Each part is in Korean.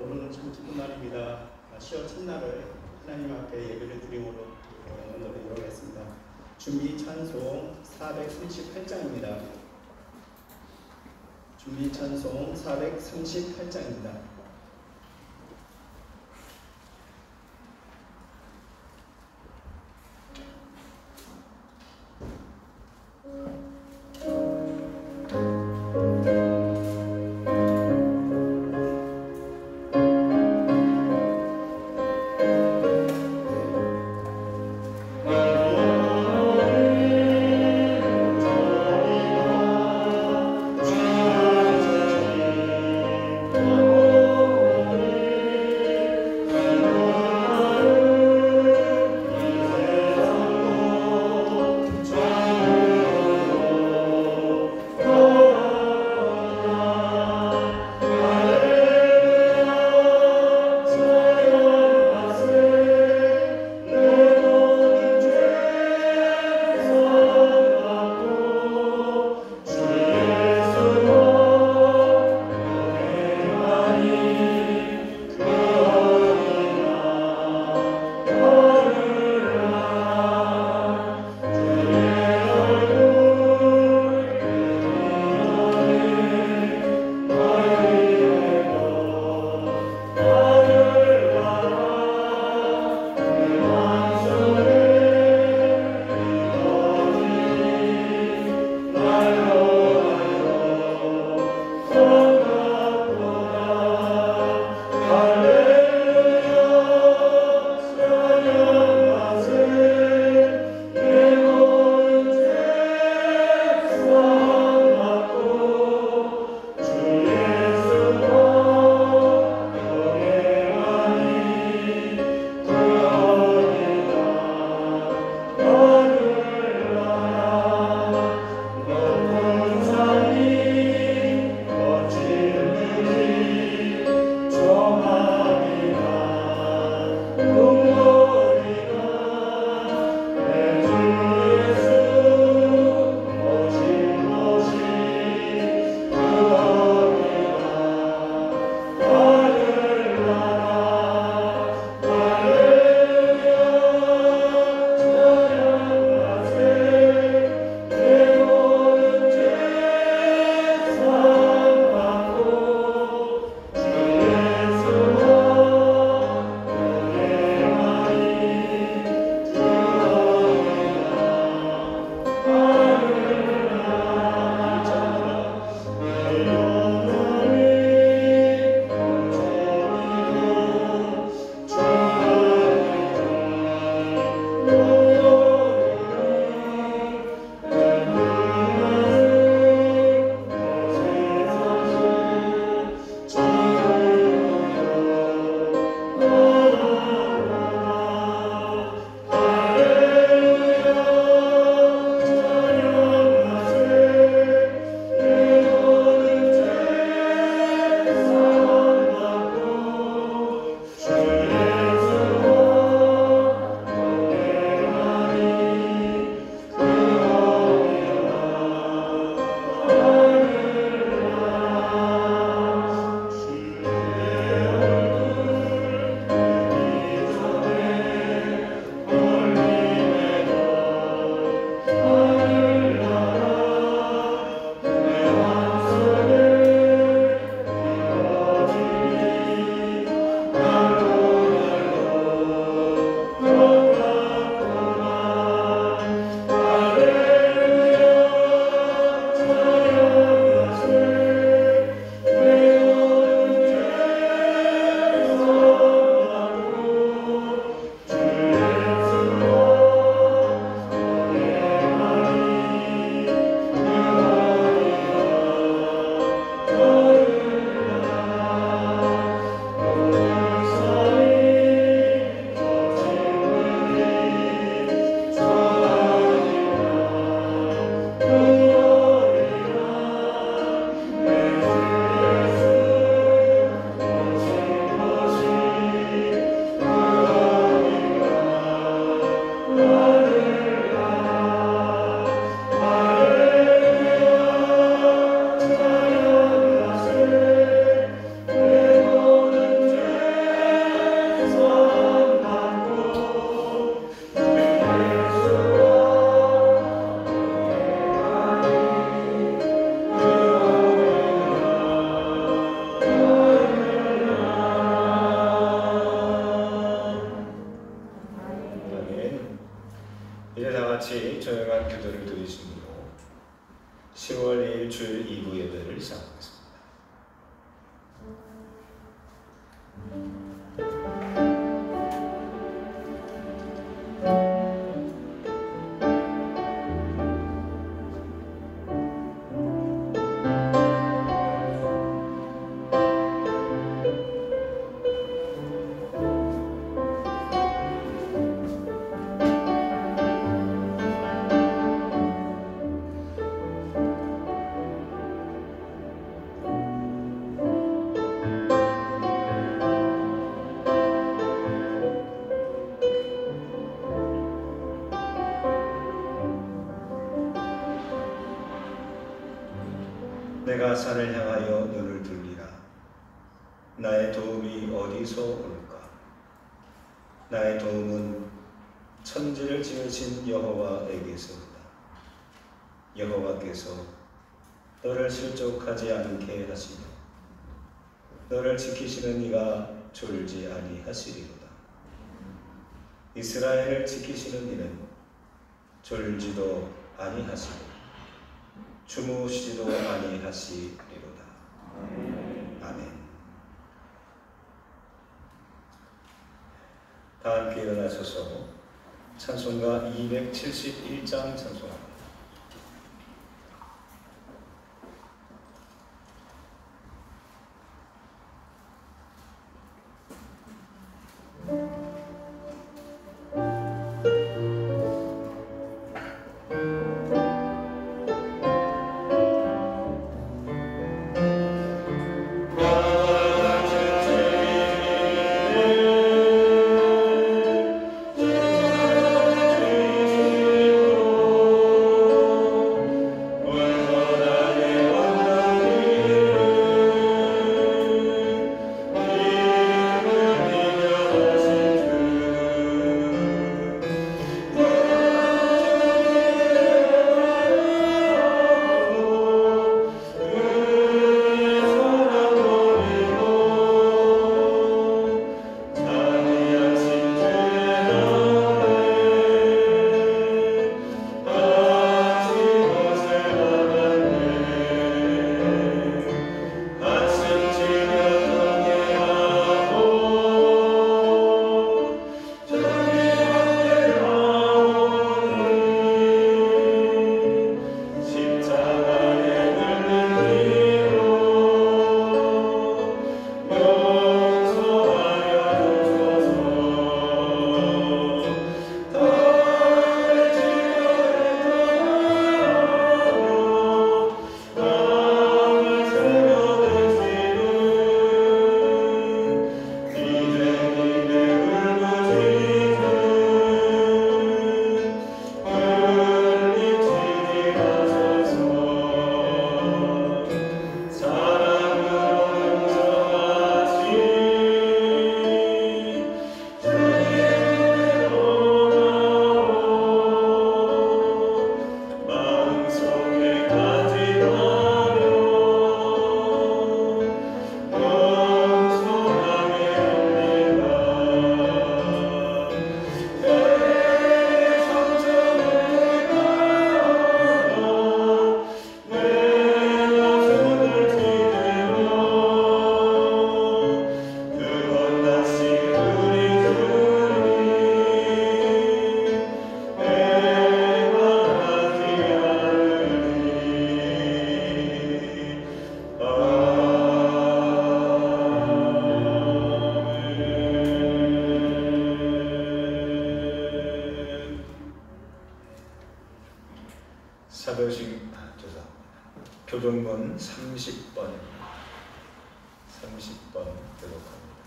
오늘은 참 기쁜 날입니다. 10월 첫날을 하나님 앞에 예배를 드림으로 노래드리도록 하겠습니다. 준비 찬송 438장입니다. 준비 찬송 438장입니다. Oh 같이 조용한 기도를 드리심으로 10월 2일 주일 2부 예배를 시작하겠습니다. 내가 산을 향하여 눈을 들리라. 나의 도움이 어디서 올까? 나의 도움은 천지를 지으신 여호와에게서 온다. 여호와께서 너를 실족하지 않게 하시며 너를 지키시는 이가 졸지 아니하시리로다. 이스라엘을 지키시는 이는 졸지도 아니하시고 주무시지도 아니하시리로다. 아멘. 다 함께 일어나셔서 찬송가 271장 찬송합니다. 교동문 30번입니다. 30번 교독합니다.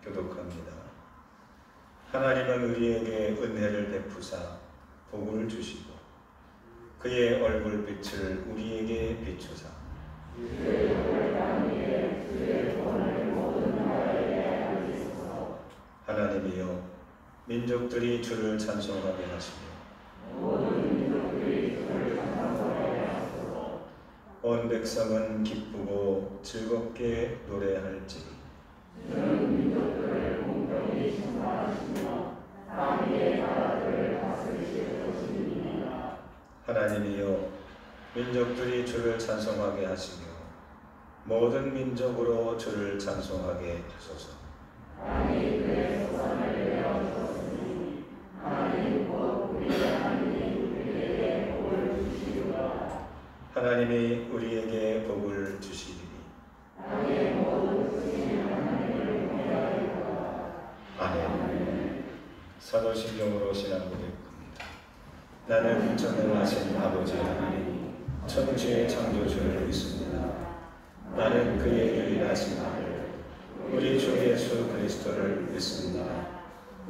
교독합니다. 하나님은 우리에게 은혜를 베푸사 복을 주시고 그의 얼굴빛을 우리에게 비추사 민족들이 주를 찬송하게 하시며 온 백성은 기쁘고 즐겁게 노래할지니 하나님이여 민족들이 주를 찬송하게 하시며 모든 민족으로 주를 찬송하게 하소서. 하나님이 우리에게 복을 주시리니 아멘. 사도신경으로 신앙 고백합니다. 나는 전능하신 아버지 하나님 천지의 창조주를 믿습니다. 나는 그의 유일하신 아들 우리 주 예수 그리스도를 믿습니다.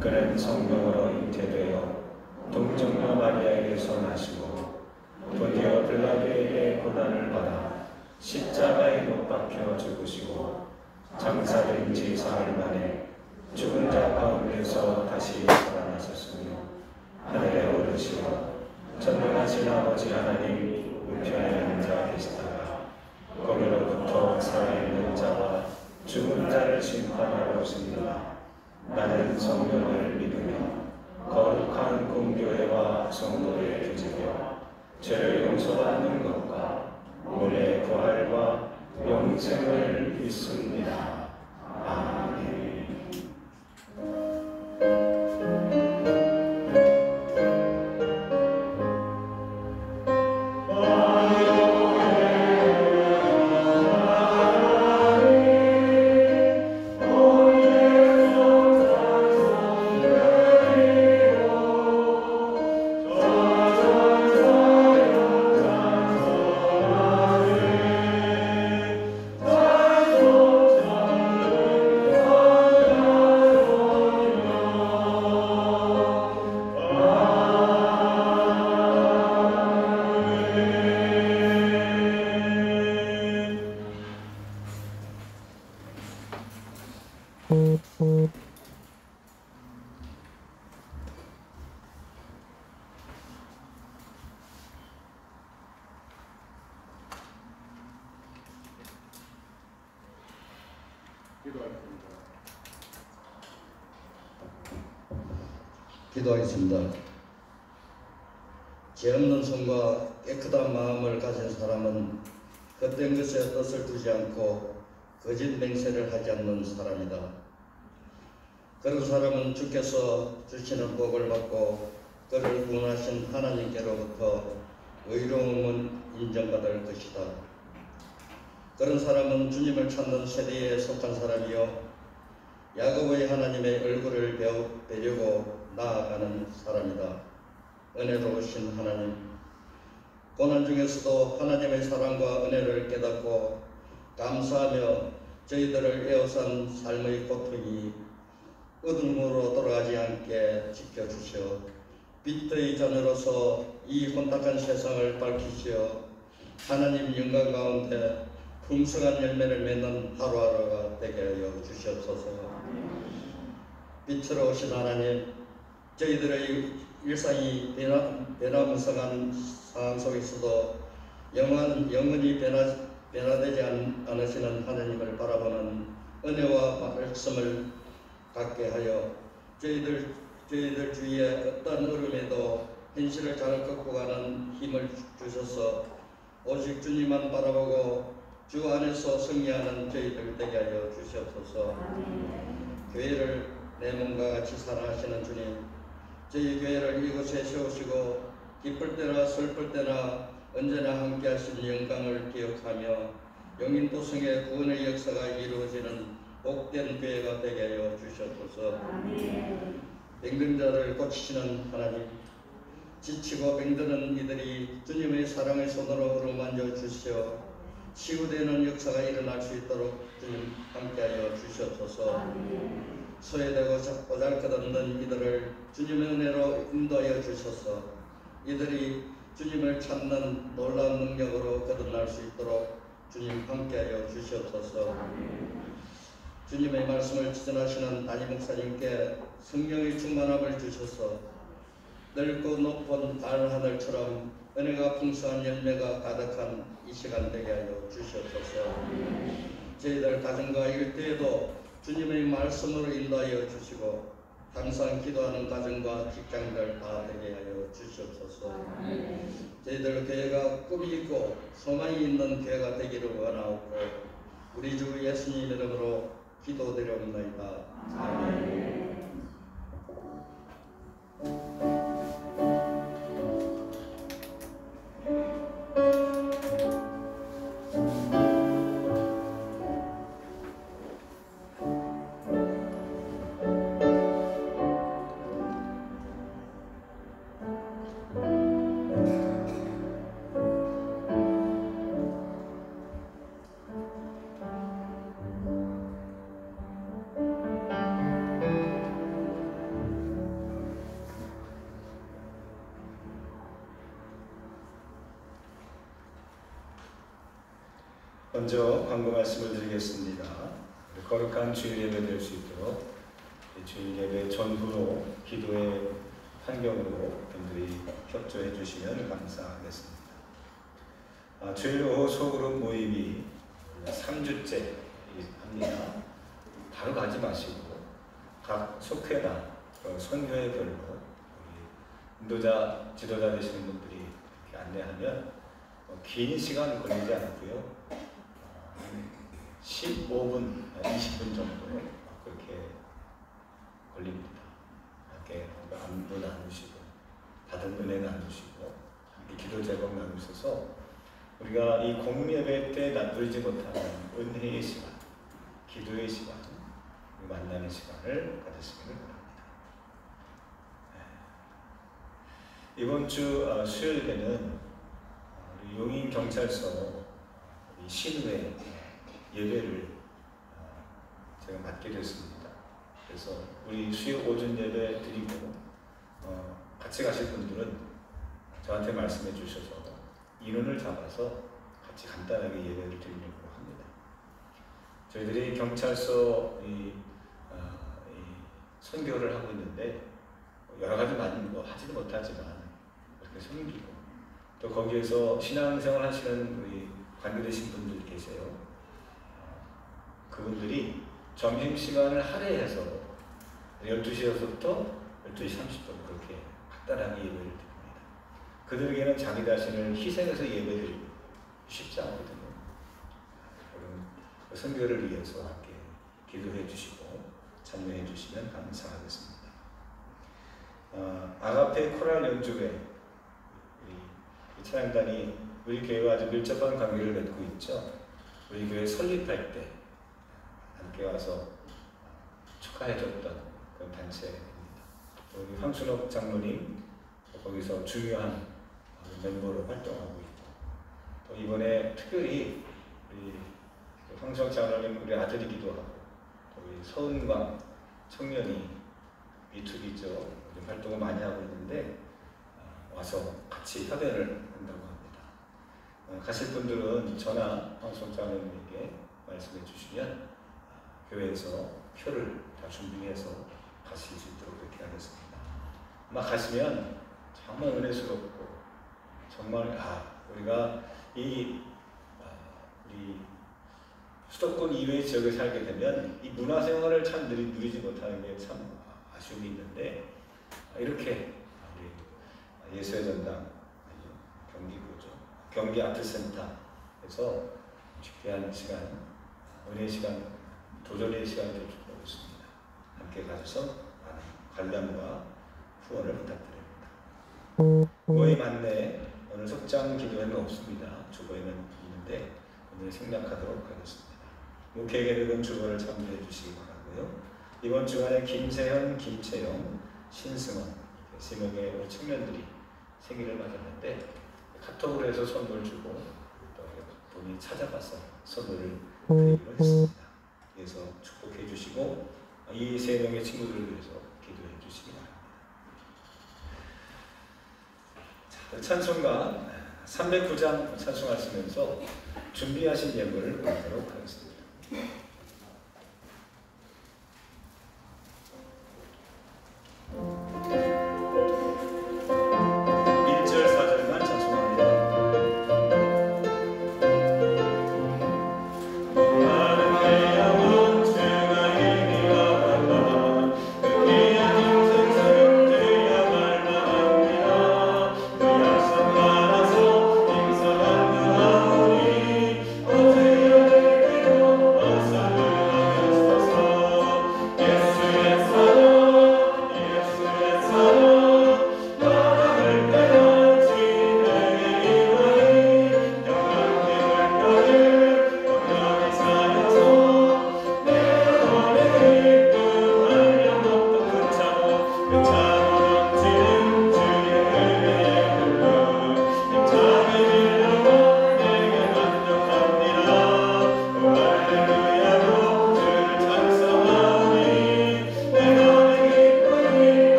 그는 성령으로 잉태되어 동정녀 마리아에게서 나시고 본디오 빌라도에게 고난을 받아 십자가에 못 박혀 죽으시고 장사된 지 사흘 만에 죽은 자 가운데서 다시 살아나셨으며 하늘에 오르시어 전능하신 아버지 하나님 우편에 앉아 계시다가 거기로부터 살아있는 자와 죽은 자를 심판하러 오십니다. 나는 성령을 믿으며 거룩한 공교회와 성도의 교제며 죄를 용서받는 것과 몸의 부활과 영생을 믿습니다. 아멘. 기도하겠습니다. 죄 없는 손과 깨끗한 마음을 가진 사람은 헛된 것에 뜻을 두지 않고 거짓 맹세를 하지 않는 사람이다. 그런 사람은 주께서 주시는 복을 받고 그를 구원하신 하나님께로부터 의로움은 인정받을 것이다. 그런 사람은 주님을 찾는 세대에 속한 사람이요 야곱의 하나님의 얼굴을 배우고 나아가는 사람이다. 은혜로우신 하나님, 고난 중에서도 하나님의 사랑과 은혜를 깨닫고 감사하며 저희들을 에워싼 삶의 고통이 어둠으로 돌아가지 않게 지켜주시어 빛의 자녀로서 이 혼탁한 세상을 밝히시어 하나님 영광 가운데 풍성한 열매를 맺는 하루하루가 되게 하여 주시옵소서. 빛으로 오신 하나님, 저희들의 일상이 변화무쌍한 상황 속에서도 영원히 변화되지 않으시는 하나님을 바라보는 은혜와 말씀을 갖게 하여 저희들 주위에 어떤 어려움에도 현실을 잘 극복하는 힘을 주셔서 오직 주님만 바라보고 주 안에서 승리하는 저희들 되게 하여 주시옵소서. 교회를 내 몸과 같이 사랑하시는 주님, 저희 교회를 이곳에 세우시고 기쁠 때나 슬플 때나 언제나 함께 하신 영광을 기억하며 영인도성의 구원의 역사가 이루어지는 복된 교회가 되게 하여 주시옵소서. 병든 자를 고치시는 하나님, 지치고 병드는 이들이 주님의 사랑의 손으로 어루만져 주시어 치유되는 역사가 일어날 수 있도록 주님 함께하여 주시옵소서. 소외되고 보잘것없는 이들을 주님의 은혜로 인도하여 주셔서 이들이 주님을 찾는 놀라운 능력으로 거듭날 수 있도록 주님 함께하여 주시옵소서. 주님의 말씀을 지전하시는 담임 목사님께 성령의 충만함을 주셔서 넓고 높은 달 하늘처럼 은혜가 풍성한 열매가 가득한 이 시간 되게 하여 주시옵소서. 저희들 가정과 일터에도 주님의 말씀으로 인도하여 주시고 항상 기도하는 가정과 직장들 다 되게 하여 주시옵소서. 저희들 교회가 꿈이 있고 소망이 있는 교회가 되기를 원하옵고 우리 주 예수님 이름으로 기도드려옵나이다. 아멘. 먼저 광고 말씀을 드리겠습니다. 거룩한 주일 예배 될 수 있도록 주일 예배 전후로 기도의 환경으로 분들이 협조해 주시면 감사하겠습니다. 주일 오후 소그룹 모임이 3주째 합니다. 바로 가지 마시고 각 속회나 선교회별로 인도자, 지도자 되시는 분들이 이렇게 안내하면 긴 시간 걸리지 않고요. 15분, 20분 정도 그렇게 걸립니다. 이렇게 안부 나누시고 받은 은혜 나누시고 기도 제목 나누셔서 우리가 이 공예배 때 누리지 못하는 은혜의 시간, 기도의 시간, 만나는 시간을 가졌으면 합니다. 이번 주 수요일에는 우리 용인경찰서 신회 예배를 제가 맡게 됐습니다. 그래서 우리 수요 오전 예배 드리고 같이 가실 분들은 저한테 말씀해 주셔서 인원을 잡아서 같이 간단하게 예배를 드리려고 합니다. 저희들이 경찰서 선교를 하고 있는데 여러 가지 많이 하지도 못하지만 이렇게 섬기고 또 거기에서 신앙생활 하시는 우리 관계되신 분들 계세요. 그분들이 점심시간을 할애해서 12시에서부터 12시 30분 그렇게 간단하게 예배를 드립니다. 그들에게는 자기 자신을 희생해서 예배드리기 쉽지 않거든요. 여러분 선교를 위해서 함께 기도해 주시고 참여해 주시면 감사하겠습니다. 아가페 코랄 연주회 우리 찬양단이 우리 교회와 아주 밀접한 관계를 맺고 있죠. 우리 교회 설립할 때 함께 와서 축하해줬던 그런 단체입니다. 우리 황순옥 장로님 거기서 중요한 멤버로 활동하고 있고 또 이번에 특별히 우리 황순옥 장로님 우리 아들이기도 하고 또 우리 서은광 청년이 B2B죠. 활동을 많이 하고 있는데 와서 같이 협연을 한다고 합니다. 가실 분들은 전화 황순옥 장로님에게 말씀해 주시면 교회에서 표를 다 준비해서 가실 수 있도록 그렇게 하겠습니다. 아마 가시면 정말 은혜스럽고 정말 우리가 우리 수도권 이외의 지역에 살게 되면 이 문화생활을 참 누리지 못하는 게 참 아쉬움이 있는데 이렇게 우리 예수의 전당 경기구죠. 경기 아트센터에서 귀한 시간, 은혜의 시간, 도전의 시간이 될 줄 모르겠습니다. 함께 가셔서 많은 관람과 후원을 부탁드립니다. 모임 안내 오늘 속장 기도회는 없습니다. 주보에는 있는데 오늘 생략하도록 하겠습니다. 목회 계획은 주보를 참조해 주시기 바라고요. 이번 주간에 김세현, 김채영, 신승원 3명의 청년들이 생일을 맞았는데 카톡으로 해서 선물 주고 또 본인이 찾아가서 선물을 드리기로 했습니다. 그래서 축복해 주시고 이 3명의 친구들을 위해서 기도해 주시기 바랍니다. 찬송가 309장 찬송하시면서 준비하신 예물을 올리도록 하겠습니다.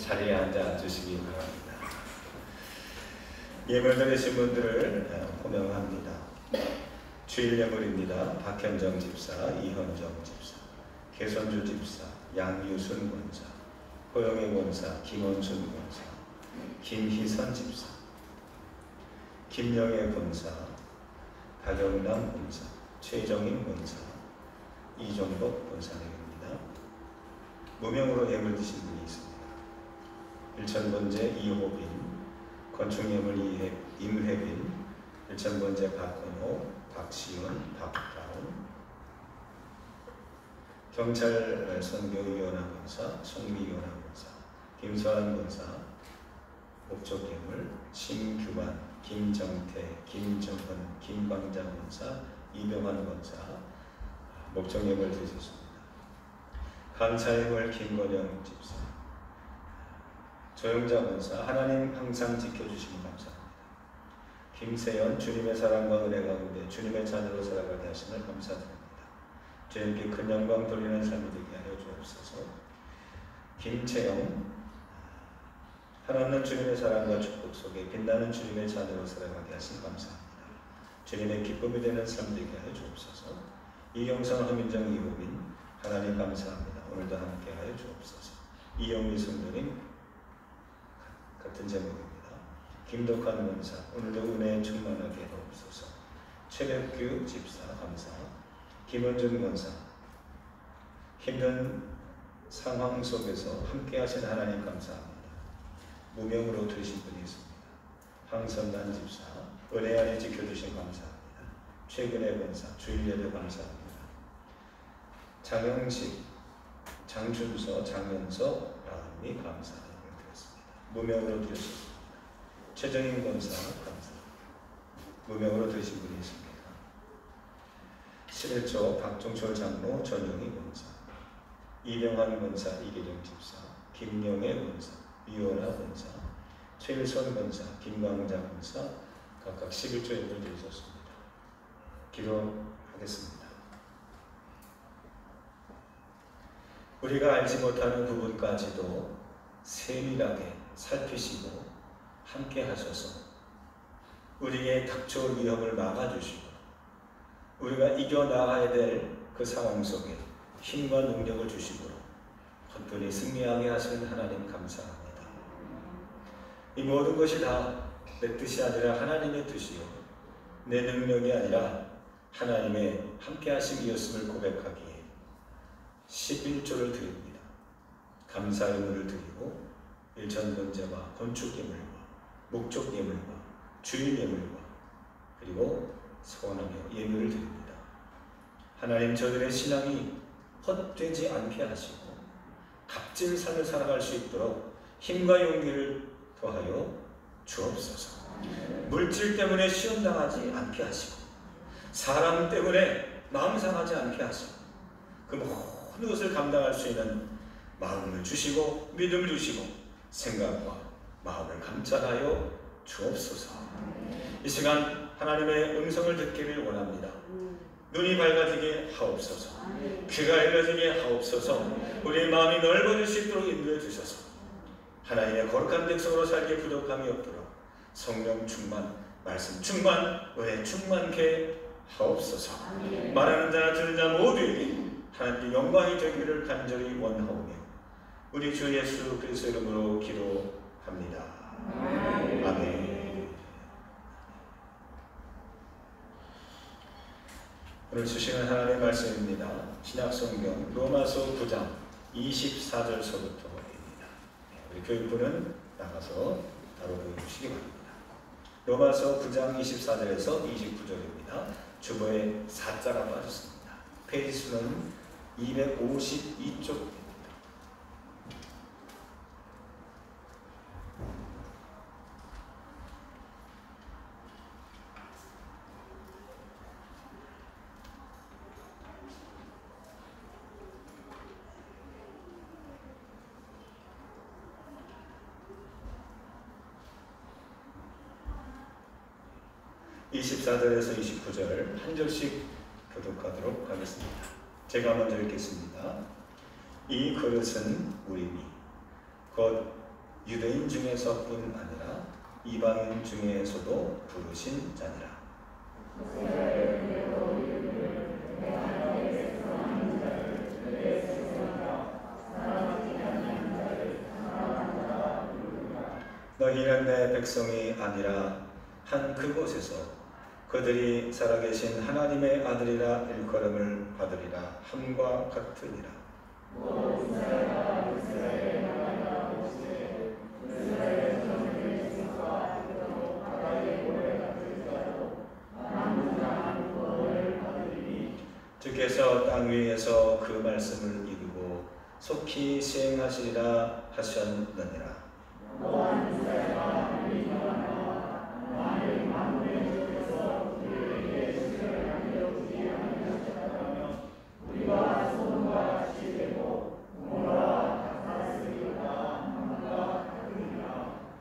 자리에 앉아 주시기 바랍니다. 예물 드리신 분들을 호명합니다. 주일 예물입니다. 박현정 집사, 이현정 집사, 개선주 집사, 양유순 권사, 호영의 권사, 김원순 권사, 김희선 집사, 김영애 권사, 박영남 권사, 최정인 권사, 이종복 권사님입니다. 무명으로 예물 드신 분이 있습니다. 일천번제 이호빈, 건축예물 임회빈, 일천번제 박건호, 박시원, 박다운, 경찰 선교위원회 권사, 송미위원회 권사, 김서한 권사, 목적예물, 심규반, 김정태, 김정헌, 김방장 권사, 이병환 권사, 목적예물 드리셨습니다. 감사예물 김건영 집사, 조영자 권사, 하나님 항상 지켜주시면 감사합니다. 김세연, 주님의 사랑과 은혜 가운데 주님의 자녀로 살아가게 하심을 감사드립니다. 주님께 큰 영광 돌리는 삶이 되게 하여 주옵소서. 김채영, 하나님 주님의 사랑과 축복 속에 빛나는 주님의 자녀로 살아가게 하심 감사합니다. 주님의 기쁨이 되는 삶 되게 하여 주옵소서. 이영선, 허민정, 이호민, 하나님 감사합니다. 오늘도 함께 하여 주옵소서. 이영미 성도님 같은 제목입니다. 김덕환 권사, 오늘도 은혜에 충만하게 하옵소서. 최백규 집사 감사, 김원준 권사, 힘든 상황 속에서 함께 하신 하나님 감사합니다. 무명으로 드신 분이 있습니다. 황선란 집사, 은혜 안에 지켜주신 감사합니다. 최근의 권사, 주일예배 감사합니다. 장영식, 장준서, 장연서, 라은미 감사를 드렸습니다. 무명으로 드렸습니다. 최정인 권사 감사, 무명으로 드신 분이 있습니다. 11조 박종철 장로, 전영희 권사, 이병환 권사, 이계정 집사, 김영애 권사, 이원아 권사, 최일선 권사, 김광자 권사 각각 11조 예물을 드리셨습니다. 기도하겠습니다. 우리가 알지 못하는 부분까지도 세밀하게 살피시고 함께 하셔서 우리에게 닥쳐올 위험을 막아주시고 우리가 이겨나가야 될 그 상황 속에 힘과 능력을 주시고 건전히 승리하게 하시는 하나님 감사합니다. 이 모든 것이 다 내 뜻이 아니라 하나님의 뜻이요 내 능력이 아니라 하나님의 함께 하심이었음을 고백하기에 11조를 드립니다. 감사 예물을 드리고 일천번제와 건축예물과 목적예물과 주일예물과 그리고 소원하며 예물을 드립니다. 하나님, 저들의 신앙이 헛되지 않게 하시고 값진 삶을 살아갈 수 있도록 힘과 용기를 더하여 주옵소서. 물질 때문에 시험당하지 않게 하시고 사람 때문에 마음 상하지 않게 하시고 그 모든 것을 감당할 수 있는 마음을 주시고 믿음을 주시고 생각과 마음을 감찰하여 주옵소서. 이 시간 하나님의 음성을 듣기를 원합니다. 눈이 밝아지게 하옵소서. 귀가 열려지게 하옵소서. 우리의 마음이 넓어질 수 있도록 인도해 주셔서 하나님의 거룩한 백성으로 살기에 부족함이 없도록 성령 충만, 말씀 충만, 은혜 충만케 하옵소서. 말하는 자나 듣는 자 모두에게 하나님께 영광이 되기를 간절히 원하오며 우리 주 예수 그리스도 이름으로 기도합니다. 아멘. 오늘 주시는 하나님의 말씀입니다. 신약성경 로마서 9장 24절서부터입니다. 우리 교육부는 나가서 다뤄주시기 바랍니다. 로마서 9장 24절에서 29절입니다. 주보에 4자가 빠졌습니다. 페이지 수는 252쪽입니다. (24절에서 29절) 한 절씩 교독하도록 하겠습니다. 제가 먼저 읽겠습니다. 이 그릇은 우리니 곧 유대인 중에서뿐 아니라 이방인 중에서도 부르신 자니라. 너희는 내 백성이 아니라 한 그곳에서 그들이 살아계신 하나님의 아들이라 일컬음을 받으리라 함과 같으니라. 주께서 땅 위에서 그 말씀을 이루고 속히 시행하시리라 하셨느니라.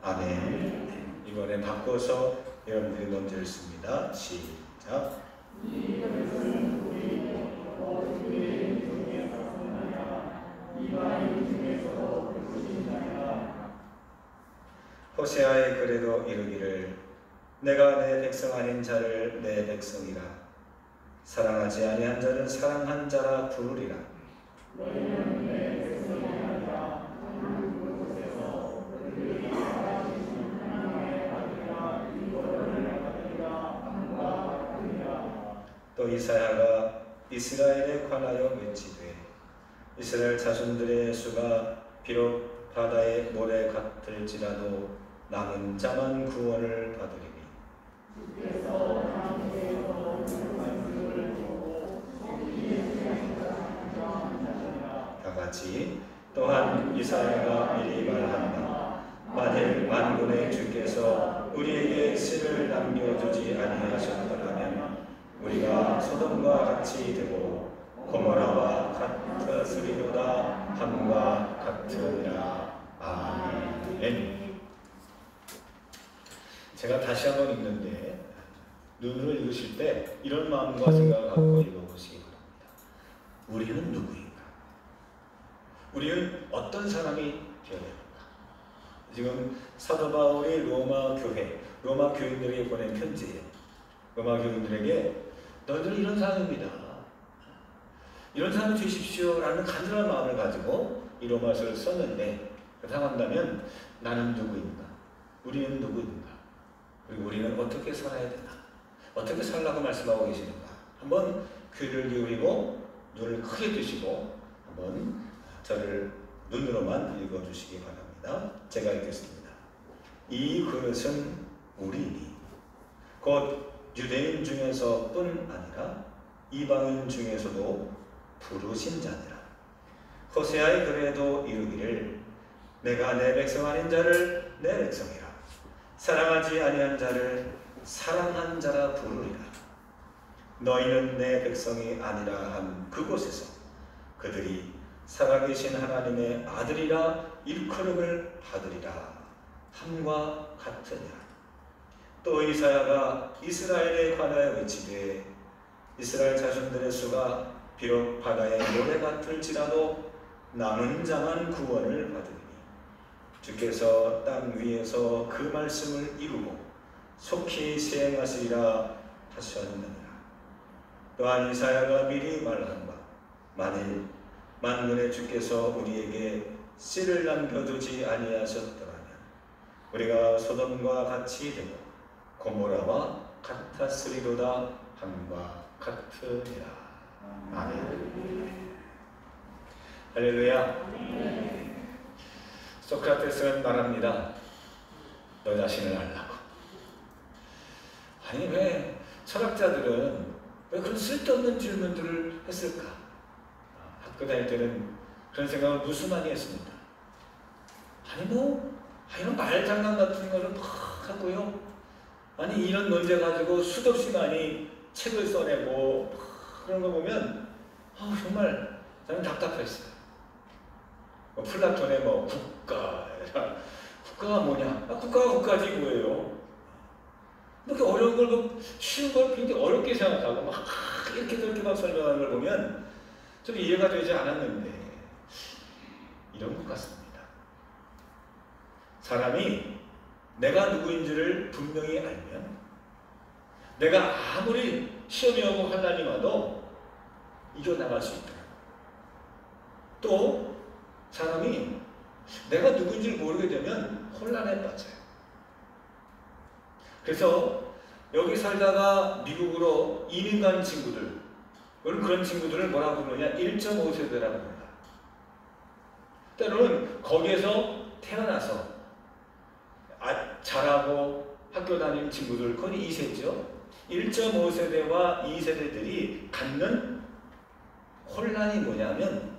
아멘. 이번엔 바꿔서 여러분들이 먼저 읽습니다. 시작. 호세아의 글에도 이르기를 내가 내 백성 아닌 자를 내 백성이라 사랑하지 아니한 자를 사랑한 자라 부르리라. 또 이사야가 이스라엘에 관하여 외치되 이스라엘 자손들의 수가 비록 바다의 모래 같을지라도 남은 자만 구원을 받으리니 다같이 또한 이사야가 미리 말한다. 만일 만군의 주께서 우리에게 씨를 남겨두지 아니하셨더라면 우리가 소돔과 같이 되고 고모라와 같으리로다 함과 같으리라. 아멘. 제가 다시 한번 읽는데 눈으로 읽으실 때 이런 마음과 생각을 갖고 읽어보시기 바랍니다. 우리는 누구인가? 우리는 어떤 사람이 되어야 되는가? 지금 사도 바울이 로마 교회, 로마 교인들에게 보낸 편지예요. 로마 교인들에게 너희들 이런 사람입니다. 이런 사람 주십시오 라는 간절한 마음을 가지고 이 로마서를 썼는데 상한다면 나는 누구인가? 우리는 누구인가? 그리고 우리는 어떻게 살아야 되나? 어떻게 살라고 말씀하고 계시는가? 한번 귀를 기울이고 눈을 크게 뜨시고 한번 저를 눈으로만 읽어주시기 바랍니다. 제가 읽겠습니다. 이 그릇은 우리니 곧 유대인 중에서뿐 아니라 이방인 중에서도 부르신 자니라. 호세아의 글에도 이르기를 내가 내 백성 아닌 자를 내 백성이라 사랑하지 아니한 자를 사랑한 자라 부르리라. 너희는 내 백성이 아니라 한 그곳에서 그들이 살아계신 하나님의 아들이라 일컬음을 받으리라 함과 같으니라. 또 이사야가 이스라엘에 관하여 외치되 이스라엘 자손들의 수가 비록 바다의 모래 같을지라도 남은 자만 구원을 받으리니 주께서 땅 위에서 그 말씀을 이루고 속히 시행하시리라 하셨느니라. 또한 이사야가 미리 말한 바 만일 만군의 주께서 우리에게 씨를 남겨두지 아니하셨더라면 우리가 소돔과 같이 되고 고모라와 같았으리로다 함과 같으리라. 아멘. 할렐루야. 소크라테스는 말합니다. 너 자신을 알라고. 아니 왜 철학자들은 왜 그런 쓸데없는 질문들을 했을까? 학교 다닐 때는 그런 생각을 무수 많이 했습니다. 아니 이런 말장난 같은 거를 막 하고요. 아니 이런 문제 가지고 수도 없이 많이 책을 써내고 그런 거 보면 정말 저는 답답했어요. 플라톤의 국가가 뭐냐? 국가가 국가지 뭐예요? 이렇게 어려운 걸 쉬운 걸 굉장히 어렵게 생각하고 막 이렇게 저렇게 막 설명하는 걸 보면 좀 이해가 되지 않았는데 이런 것 같습니다. 사람이 내가 누구인지를 분명히 알면 내가 아무리 시험이 오고 환난이 와도 이겨나갈 수 있다. 또 사람이 내가 누구인지를 모르게 되면 혼란에 빠져요. 그래서 여기 살다가 미국으로 이민 간 친구들, 그런 친구들을 뭐라고 부르냐? 1.5세대라고 합니다. 때로는 거기에서 태어나서 자라고 학교 다니는 친구들, 그건 2세죠. 1.5세대와 2세대들이 갖는 혼란이 뭐냐면,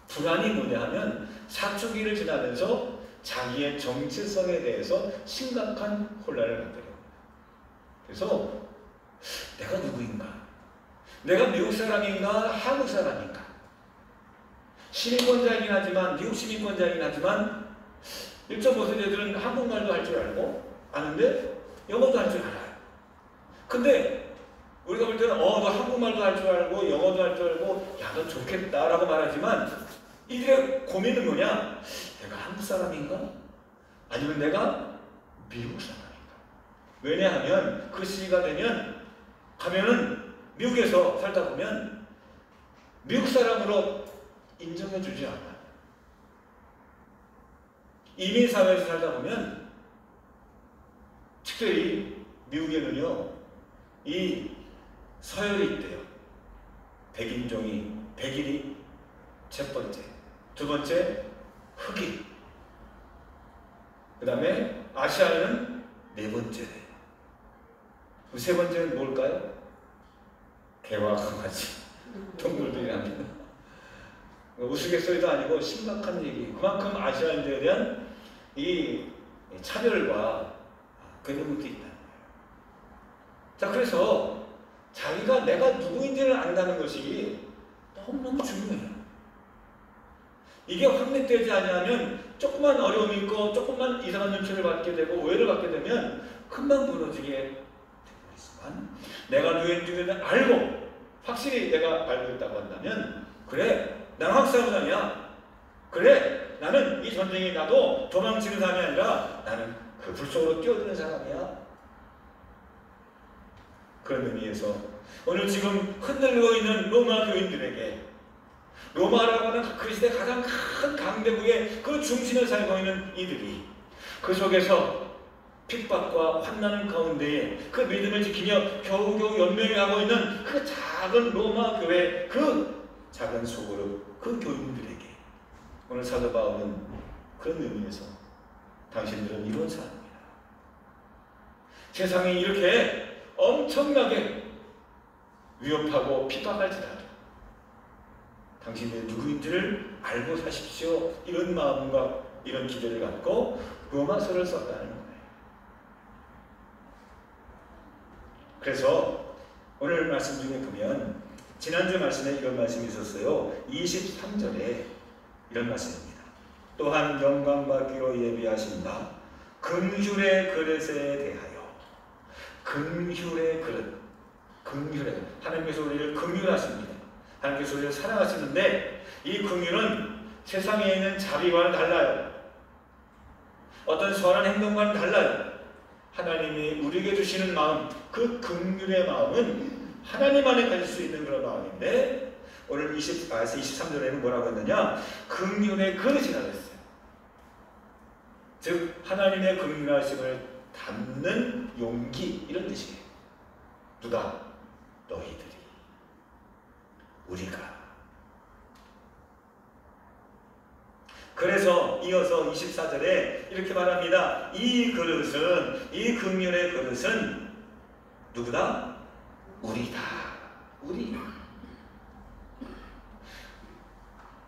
불안이 뭐냐면 사춘기를 지나면서 자기의 정체성에 대해서 심각한 혼란을 갖게 됩니다. 그래서 내가 누구인가? 내가 미국 사람인가? 한국 사람인가? 시민권자이긴 하지만, 미국 시민권자이긴 하지만 1.5세대들은 한국말도 할 줄 알고 아는데 영어도 할 줄 알아요. 근데 우리가 볼 때는 너 한국말도 할 줄 알고 영어도 할 줄 알고 야, 너 좋겠다 라고 말하지만 이들의 고민은 뭐냐? 내가 한국 사람인가? 아니면 내가 미국 사람인가? 왜냐하면 그 시기가 되면 가면은 미국에서 살다 보면 미국 사람으로 인정해 주지 않아요. 이민사회에서 살다 보면 특별히 미국에는요, 이 서열이 있대요. 백인이 첫 번째, 두 번째 흑인, 그 다음에 아시아인은 네 번째래. 그 세 번째는 뭘까요? 개와 강아지, 동물들이랍니다. 우스갯소리도 아니고 심각한 얘기. 그만큼 아시아인들에 대한 이 차별과 그런 것도 있다. 자, 그래서 자기가 내가 누구인지를 안다는 것이 너무너무 중요해요. 이게 확립되지 않으면 조금만 어려움이 있고 조금만 이상한 눈치를 받게 되고 오해를 받게 되면 금방 무너지게 되지만, 내가 누구인지를 알고 확실히 내가 알고 있다고 한다면, 그래, 나는 한국 사람이야. 그래, 나는 이 전쟁이 나도 도망치는 사람이 아니라 나는 그 불 속으로 뛰어드는 사람이야. 그런 의미에서 오늘 지금 흔들리고 있는 로마 교인들에게, 로마라고 하는 그 시대 가장 큰 강대국의 그 중심에 살고 있는 이들이 그 속에서 핍박과 환난 가운데에 그 믿음을 지키며 겨우겨우 연명하고 있는 그 작은 로마 교회, 그 작은 소그룹, 그 교인들에게 오늘 사도 바울은 그런 의미에서 당신들은 이런 사람입니다. 세상이 이렇게 엄청나게 위협하고 핍박할지라도 당신들이 누구인지를 알고 사십시오. 이런 마음과 이런 기대를 갖고 로마서를 썼다는 거예요. 그래서 오늘 말씀 중에 보면 지난주 말씀에 이런 말씀이 있었어요. 23절에 이런 말씀입니다. 또한 영광과 귀로 예비하신다. 긍휼의 그릇에 대하여. 긍휼의 그릇. 하나님께서 우리를 긍휼하십니다. 하나님께서 우리를 사랑하시는데 이 긍휼은 세상에 있는 자비와는 달라요. 어떤 선한 행동과는 달라요. 하나님이 우리에게 주시는 마음, 그 긍휼의 마음은 하나님 안에 가질 수 있는 그런 마음인데, 오늘 23절에는 뭐라고 했느냐? 긍휼의 그릇이라고 했어요. 즉 하나님의 긍휼하심을 담는 용기, 이런 뜻이에요. 누가? 너희들이, 우리가. 그래서 이어서 24절에 이렇게 말합니다. 이 그릇은, 이 긍휼의 그릇은 누구다? 우리다. 우리.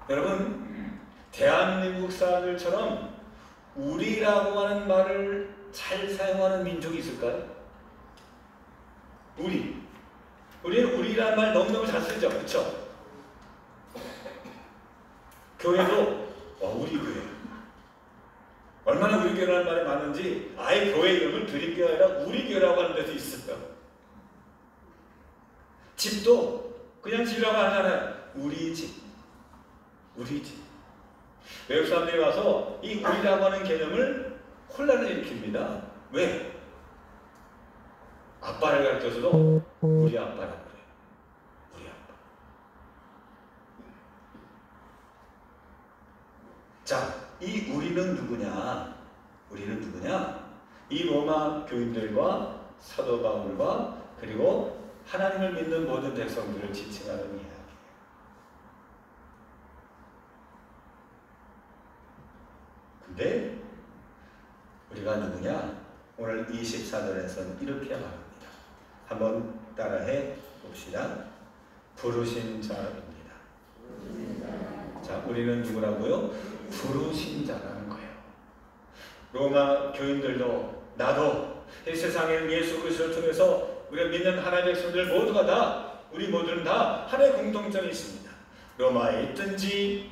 여러분, 대한민국 사람들처럼 우리라고 하는 말을 잘 사용하는 민족이 있을까요? 우리는 우리라는 말 너무너무 잘 쓰죠. 그렇죠? 교회도 우리 교회. 얼마나 우리 교회라는 말이 많은지 아예 교회 이름을 드림교회 아니라 우리 교회라고 하는 데도 있어요. 집도 그냥 집이라고 하잖아요. 우리 집. 우리 집. 외국 사람들이 와서 이 우리라고 하는 개념을 혼란을 일으킵니다. 왜? 아빠를 가르쳐서도 우리 아빠라고 그래요. 우리 아빠. 자, 이 우리는 누구냐? 우리는 누구냐? 이 로마 교인들과 사도 바울과 그리고 하나님을 믿는 모든 백성들을 지칭하는 이야기예요. 근데 우리가 누구냐? 오늘 24절에서는 이렇게 말합니다. 한번 따라해 봅시다. 부르신 자입니다. 자, 우리는 누구라고요? 부르신 자라는 거예요. 로마 교인들도 나도 이 세상에 예수 그리스도를 통해서 우리가 믿는 하나님의 백성들 모두가 다 우리 모두는 다 하나의 공통점이 있습니다. 로마에 있든지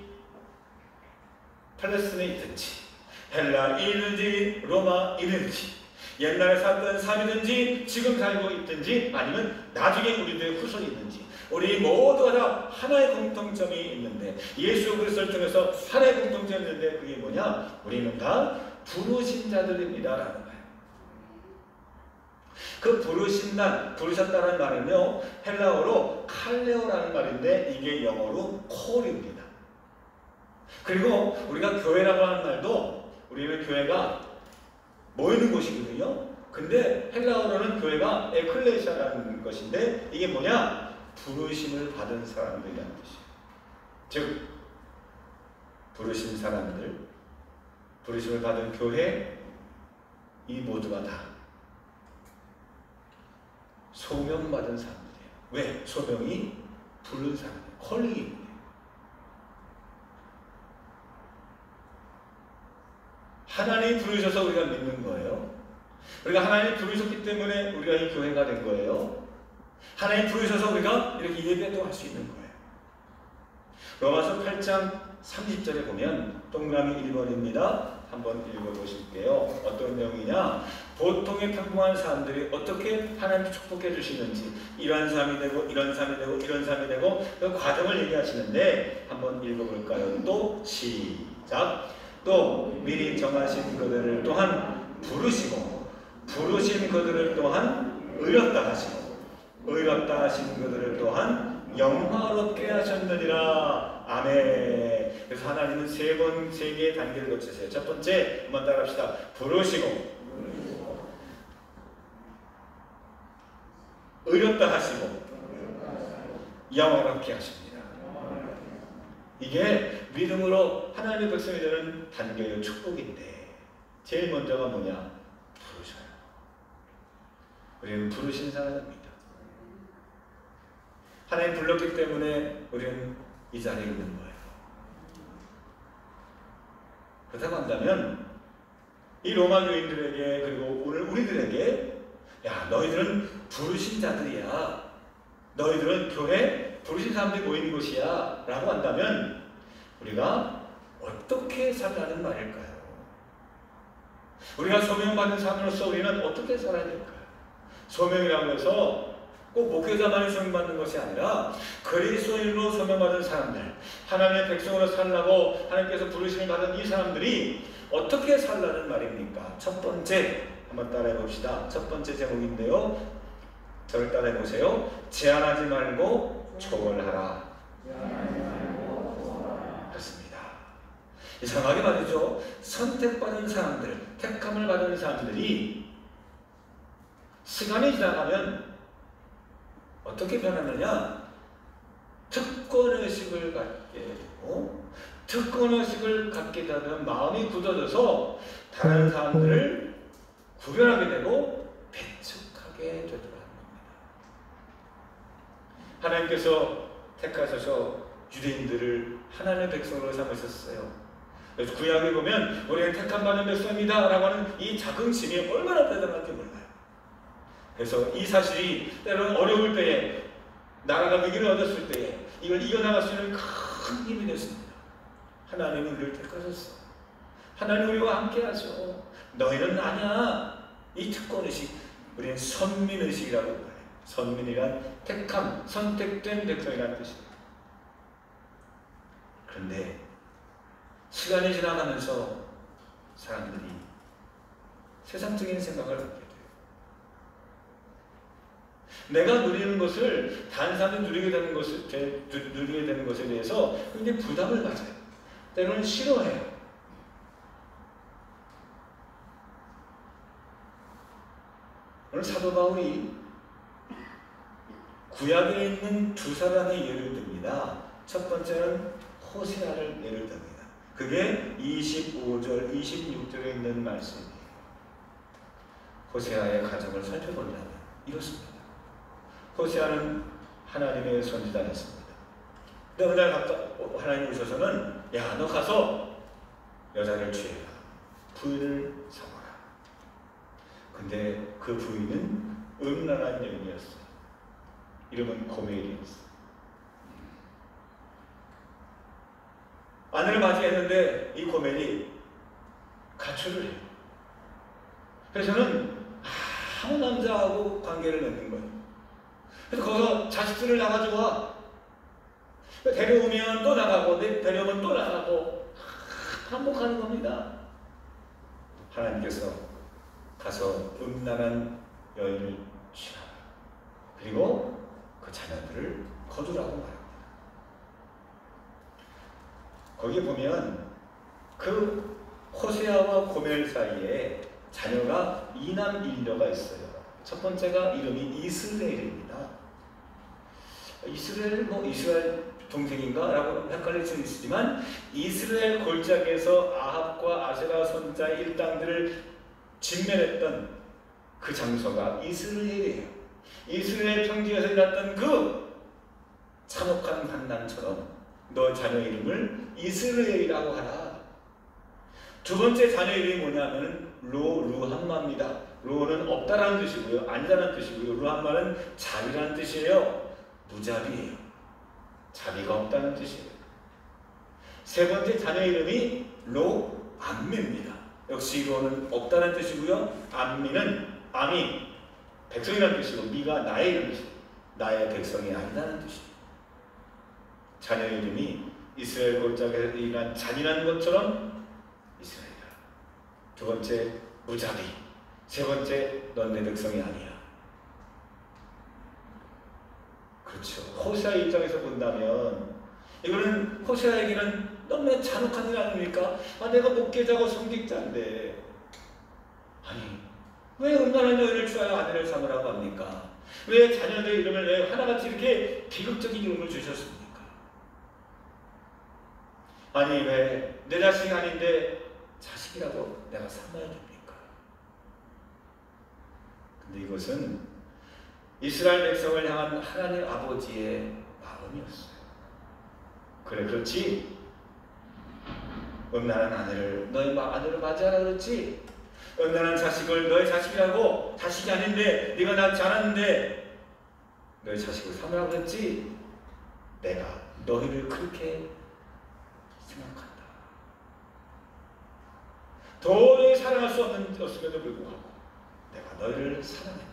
팔레스틴에 있든지 헬라에 있든지 로마에 있든지 옛날에 살던 삶이든지 지금 살고 있든지 아니면 나중에 우리들의 후손이 있든지 우리 모두가 다 하나의 공통점이 있는데 예수 그리스도를 통해서 하나의 공통점이 있는데 그게 뭐냐? 우리는 다 부르신 자들입니다 라는 거예요. 그 부르셨다는 말은요 헬라어로 칼레오라는 말인데 이게 영어로 콜입니다. 그리고 우리가 교회라고 하는 말도 우리는 교회가 모이는 곳이거든요. 근데 헬라어로는 교회가 에클레시아라는 것인데 이게 뭐냐? 부르심을 받은 사람들이라는 뜻이에요. 즉 부르신 사람들, 부르심을 받은 교회 이 모두가 다 소명받은 사람들이에요. 왜? 소명이 부른 사람이에요. 콜링입니다. 하나님이 부르셔서 우리가 믿는 거예요. 우리가 하나님이 부르셨기 때문에 우리가 이 교회가 된 거예요. 하나님이 부르셔서 우리가 이렇게 예배도 할 수 있는 거예요. 로마서 8장 30절에 보면 동그라미 1번입니다. 한번 읽어보실게요. 어떤 내용이냐? 보통의 평범한 사람들이 어떻게 하나님께 축복해 주시는지 이런 삶이 되고 이런 삶이 되고 이런 삶이 되고 그 과정을 얘기하시는데 한번 읽어볼까요? 또 시작. 또 미리 정하신 그들을 또한 부르시고 부르신 그들을 또한 의롭다 하시고 의롭다 하신 그들을 또한 영화롭게 하셨느니라. 아멘. 그래서 하나님은 세 개의 단계를 거치세요. 첫 번째 한번 따라합시다. 부르시고 의롭다 하시고 영화롭게 하십니다. 이게 믿음으로 하나님의 백성이 되는 단계의 축복인데 제일 먼저가 뭐냐? 부르셔요. 우리는 부르신 사람입니다. 하나님 불렀기 때문에 우리는 이 자리에 있는 거예요. 그렇다고 한다면 이 로마 교인들에게 그리고 오늘 우리들에게 야 너희들은 부르신 자들이야. 너희들은 교회 부르신 사람들이 모이는 곳이야 라고 한다면 우리가 어떻게 살라는 말일까요? 우리가 소명받은 사람으로서 우리는 어떻게 살아야 될까요? 소명이라고 해서 꼭 목회자만이 소명받는 것이 아니라 그리스도인으로 소명받은 사람들, 하나님의 백성으로 살라고 하나님께서 부르심을 받은 이 사람들이 어떻게 살라는 말입니까? 첫 번째 한번 따라해 봅시다. 첫 번째 제목인데요. 저를 따라해 보세요. 제한하지 말고 초월하라. 그렇습니다. 이상하게 말이죠. 선택받은 사람들, 택함을 받은 사람들이 시간이 지나가면 어떻게 변하느냐? 특권의식을 갖게 되고 특권의식을 갖게 되면 마음이 굳어져서 다른 사람들을 구별하게 되고 배척하게 되더라고요. 하나님께서 택하셔서 유대인들을 하나님의 백성으로 삼으셨어요. 그래서 구약에 보면 우리는 택함받은 백성입니다 라고 하는 이 자긍심이 얼마나 대단한지 몰라요. 그래서 이 사실이 때로는 어려울 때에 나라가 위기를 얻었을 때에 이걸 이겨나갈 수 있는 큰 힘이 됐습니다. 하나님은 우리를 택하셨어. 하나님 우리와 함께 하셔. 너희는 아니야. 이 특권의식, 우리는 선민의식이라고 해요. 선민이란 택함, 선택된 백성이라는 뜻입니다. 그런데 시간이 지나가면서 사람들이 세상적인 생각을 갖게 돼요. 내가 누리는 것을 다른 사람이 누리게 되는 것에 대해서 굉장히 부담을 가져요. 때로는 싫어해요. 오늘 사도 바울이 구약에 있는 두 사람의 예를 듭니다. 첫 번째는 호세아를 예를 듭니다. 그게 25절, 26절에 있는 말씀이에요. 호세아의 가정을 살펴보려면 이렇습니다. 호세아는 하나님의 선지자였습니다. 근데 어느 날 하나님 오셔서는 야, 너 가서 여자를 취해라. 부인을 삼아라. 근데 그 부인은 음란한 여인이었어요. 이름은 고멜이었어요. 아내를 맞이했는데 이 고멜이 가출을 해요. 그래서는 아무 남자하고 관계를 맺는 거예요. 그래서 거기서 자식들을 나가지고 와. 데려오면 또 나가고 데려오면 또 나가고 반복하는 겁니다. 하나님께서 가서 음란한 여인을 취하라. 그리고 그 자녀들을 거두라고 말합니다. 거기에 보면 그 호세아와 고멜 사이에 자녀가 이남 일녀가 있어요. 첫 번째가 이름이 이스라엘입니다. 이스라엘 동생인가? 라고 헷갈릴 수 있지만 이스라엘 골짜기에서 아합과 아세라 선자 일당들을 진멸했던 그 장소가 이스라엘이에요. 이스라엘 평지에서 일어났던 그 참혹한 반란처럼 너 자녀 이름을 이스라엘이라고 하라. 두 번째 자녀 이름이 뭐냐면 루함마입니다. 루는 없다라는 뜻이고요. 아니다라는 뜻이고요. 루함마는 자비라는 뜻이에요. 무자비예요. 자비가 없다는 뜻이에요. 세 번째 자녀 이름이 로암미입니다. 역시 로는 없다는 뜻이고요. 암이 백성이라는 뜻이고 미가 나의 이름이죠. 나의 백성이 아니라는 뜻이에요. 자녀 이름이 이스라엘 골짜기에서 일어난 잔인한 것처럼 이스라엘이라. 두 번째 무자비. 세 번째 넌 내 백성이 아니야. 그렇죠. 호세아 입장에서 본다면 이거는 호세아에게는 너무나 잔혹한 일 아닙니까? 내가 목회자고 성직자인데 아니 왜 음란한 여인을 취하여 아내를 삼으라고 합니까? 왜 자녀들의 이름을 왜 하나같이 이렇게 비극적인 이름을 주셨습니까? 아니 왜 내 자식이 아닌데 자식이라고 내가 삼아야 됩니까? 근데 이것은 이스라엘 백성을 향한 하나님 아버지의 마음이었어요. 그래 그렇지. 음란한 아내를 너희 아내를 맞이하라 그렇지. 음란한 자식을 너의 자식이라고 자식이 아닌데 네가 낳지 않았는데 너의 자식을 삼으라 그랬지. 내가 너희를 그렇게 생각한다. 도저히 사랑할 수 없음에도 불구하고 내가 너희를 사랑했다.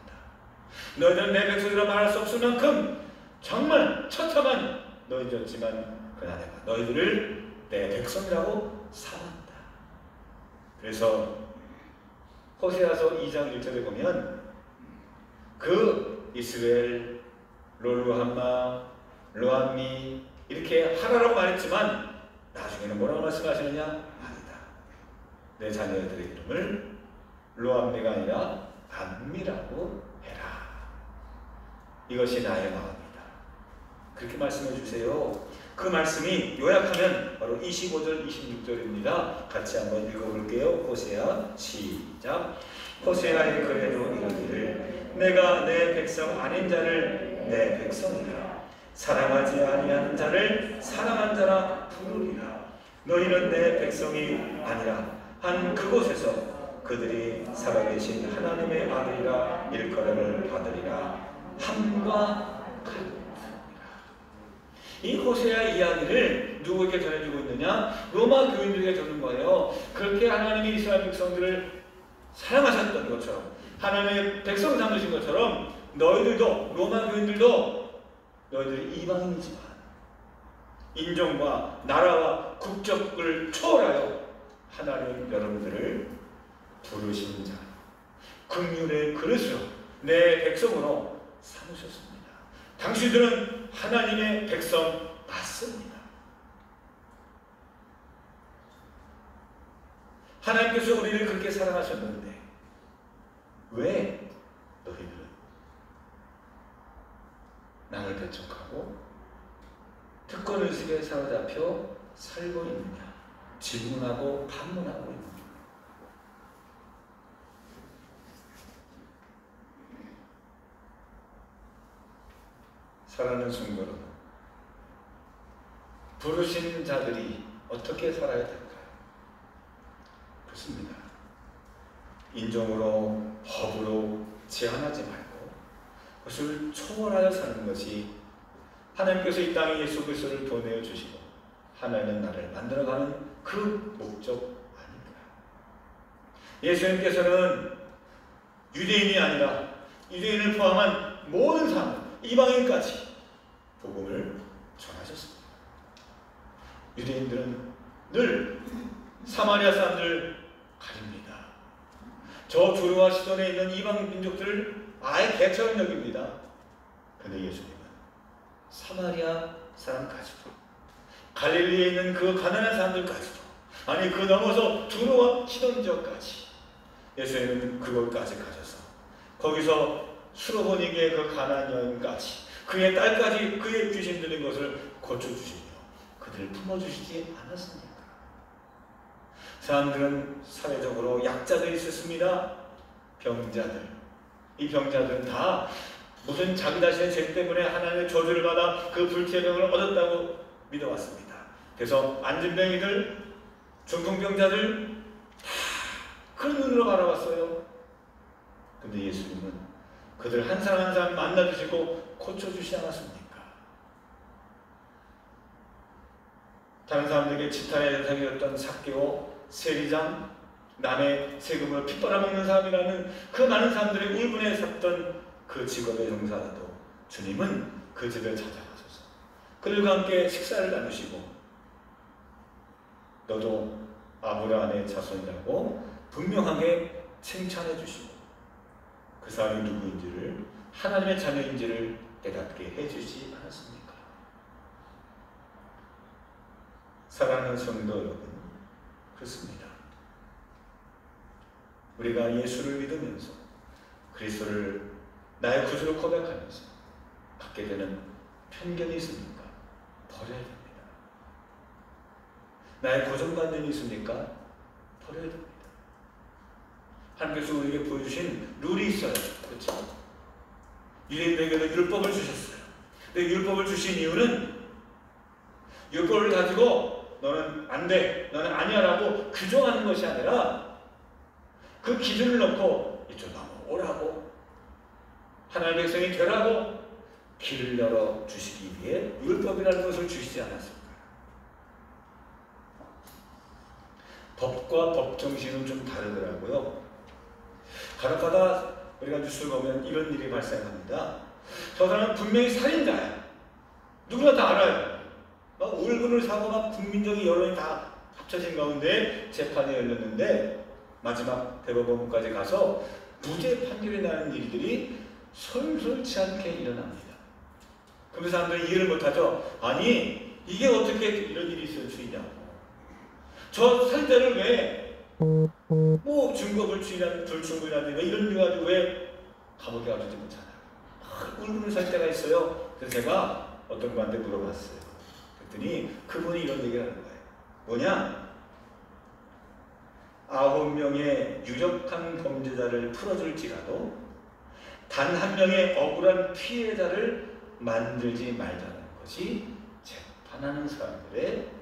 너희들은 내 백성이라 말할 수 없을 만큼 정말 처참한 너희였지만 그러나 내가 너희들을 내 백성이라고 사랑한다. 그래서 호세아서 2장 1절에 보면 그 이스라엘 롤루함마 로암미 이렇게 하라라고 말했지만 나중에는 뭐라고 말씀하시느냐? 아니다. 내 자녀들의 이름을 로암미가 아니라 암미라고 해라. 이것이 나의 마음이다. 그렇게 말씀해 주세요. 그 말씀이 요약하면 바로 25절, 26절입니다. 같이 한번 읽어볼게요. 호세아 시작. 호세아의 글에도 이르기를 내가 내 백성 아닌 자를 내 백성이라 사랑하지 아니하는 자를 사랑한 자라 부르리라. 너희는 내 백성이 아니라 한 그곳에서 그들이 살아계신 하나님의 아들이라 일컬음을 받으리라. 함과 같으리라. 이 호세아 이야기를 누구에게 전해주고 있느냐? 로마 교인들에게 전하는 거예요. 그렇게 하나님이 이스라엘 백성들을 사랑하셨던 것처럼 하나님의 백성을 삼으신 것처럼 너희들도 로마 교인들도 너희들이 이방인이지만 인종과 나라와 국적을 초월하여 하나님 여러분들을 부르신 자, 긍휼의 그릇으로 내 백성으로 삼으셨습니다. 당신들은 하나님의 백성 맞습니다. 하나님께서 우리를 그렇게 사랑하셨는데 왜 너희들은 남을 배척하고 특권의식에 사로잡혀 살고 있느냐? 질문하고 반문하고 있느냐? 사랑하는 성도 여러분, 부르신 자들이 어떻게 살아야 될까요? 그렇습니다. 인종으로, 법으로 제한하지 말고 그것을 초월하여 사는 것이 하나님께서 이 땅에 예수 그리스도를 보내어 주시고 하나님은 나를 만들어가는 그 목적 아닌가. 예수님께서는 유대인이 아니라 유대인을 포함한 모든 사람, 이방인까지 복음을 전하셨습니다. 유대인들은 늘 사마리아 사람들을 가립니다. 저 두루와 시돈에 있는 이방 민족들을 아예 개처럼 여깁니다. 그런데 예수님은 사마리아 사람까지도, 갈릴리에 있는 그 가난한 사람들까지도, 아니 그 넘어서 두루와 시돈 지역까지 예수님은 그곳까지 가셔서 거기서 수로보니게의 그 가난한 여인까지, 그의 딸까지 그의 귀신 들린 것을 고쳐주시며 그들을 품어주시지 않았습니까? 사람들은 사회적으로 약자들이 있었습니다. 병자들. 이 병자들은 다 무슨 자기 자신의 죄 때문에 하나님의 저주를 받아 그 불치의 병을 얻었다고 믿어왔습니다. 그래서 안진병이들, 중풍병자들 다 그 눈으로 바라봤어요. 근데 예수님은 그들 한 사람 한 사람 만나주시고 고쳐주시지 않았습니까? 다른 사람들에게 지탄의 대상이었던 삭개오, 세리장, 남의 세금을 핏바라먹는 사람이라는 그 많은 사람들의 울분에 섰던 그 직업의 종사도 주님은 그 집에 찾아가셔서 그들과 함께 식사를 나누시고 너도 아브라함의 자손이라고 분명하게 칭찬해 주시고 그 사람이 누구인지를, 하나님의 자녀인지를 깨닫게 해주시지 않았습니까? 사랑하는 성도 여러분, 그렇습니다. 우리가 예수를 믿으면서 그리스도를 나의 구주로 고백하면서 갖게 되는 편견이 있습니까? 버려야 됩니다. 나의 고정관념이 있습니까? 버려야 됩니다. 하나님께서 우리에게 보여주신 룰이 있어요. 그렇죠? 유대인들에게는 율법을 주셨어요. 근데 율법을 주신 이유는 율법을 가지고 너는 안 돼, 너는 아니야 라고 규정하는 것이 아니라 그 기준을 놓고 이쪽으로 오라고, 하나님의 백성이 되라고 길을 열어 주시기 위해 율법이라는 것을 주시지 않았습니까? 법과 법 정신은 좀 다르더라고요. 간혹가다 우리가 뉴스를 보면 이런 일이 발생합니다. 저 사람은 분명히 살인자야. 누구나 다 알아요. 막 울분을 사고 막 국민적인 여론이 다 합쳐진 가운데 재판이 열렸는데 마지막 대법원까지 가서 무죄 판결이 나는 일들이 솔솔치 않게 일어납니다. 그럼 사람들이 이해를 못하죠. 아니 이게 어떻게 이런 일이 있을 수 있냐고. 저 살인자를 왜 뭐 증거를 불충분이라든가 이런 일 가지고 왜 감옥에 가두지 못하나. 울분을 살 때가 있어요. 그래서 제가 어떤 분한테 물어봤어요. 그랬더니 그분이 이런 얘기를 하는 거예요. 뭐냐? 9명의 유력한 범죄자를 풀어줄지라도 단 한 명의 억울한 피해자를 만들지 말자는 것이 재판하는 사람들의 마음이라고.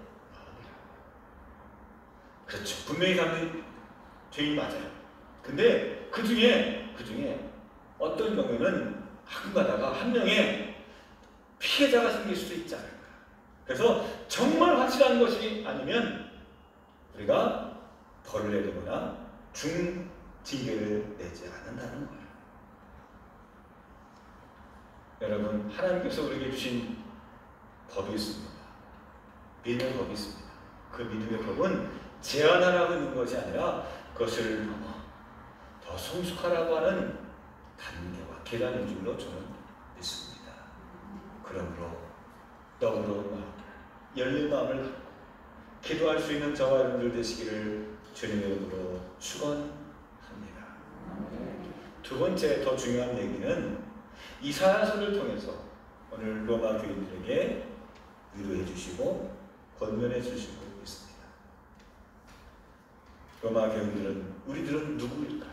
그렇죠. 분명히 사람들이 죄인 맞아요. 근데 그 중에 어떤 경우에는 가끔 가다가 한 명의 피해자가 생길 수도 있지 않을까. 그래서 정말 확실한 것이 아니면 우리가 벌을 내리거나 중징계를 내지 않는다는 거예요. 여러분, 하나님께서 우리에게 주신 법이 있습니다. 믿음의 법이 있습니다. 그 믿음의 법은 제한하라고 있는 것이 아니라 그것을 더 성숙하라고 하는 단계와 계단인 줄로 저는 믿습니다. 그러므로 더불어 열린 마음을 갖고 기도할 수 있는 저와 여러분들 되시기를 주님의 이름으로 축원합니다. 두 번째 더 중요한 얘기는 이사야서를 통해서 오늘 로마 교인들에게 위로해 주시고 권면해 주시고 있습니다. 로마 교인들은 우리들은 누구일까요?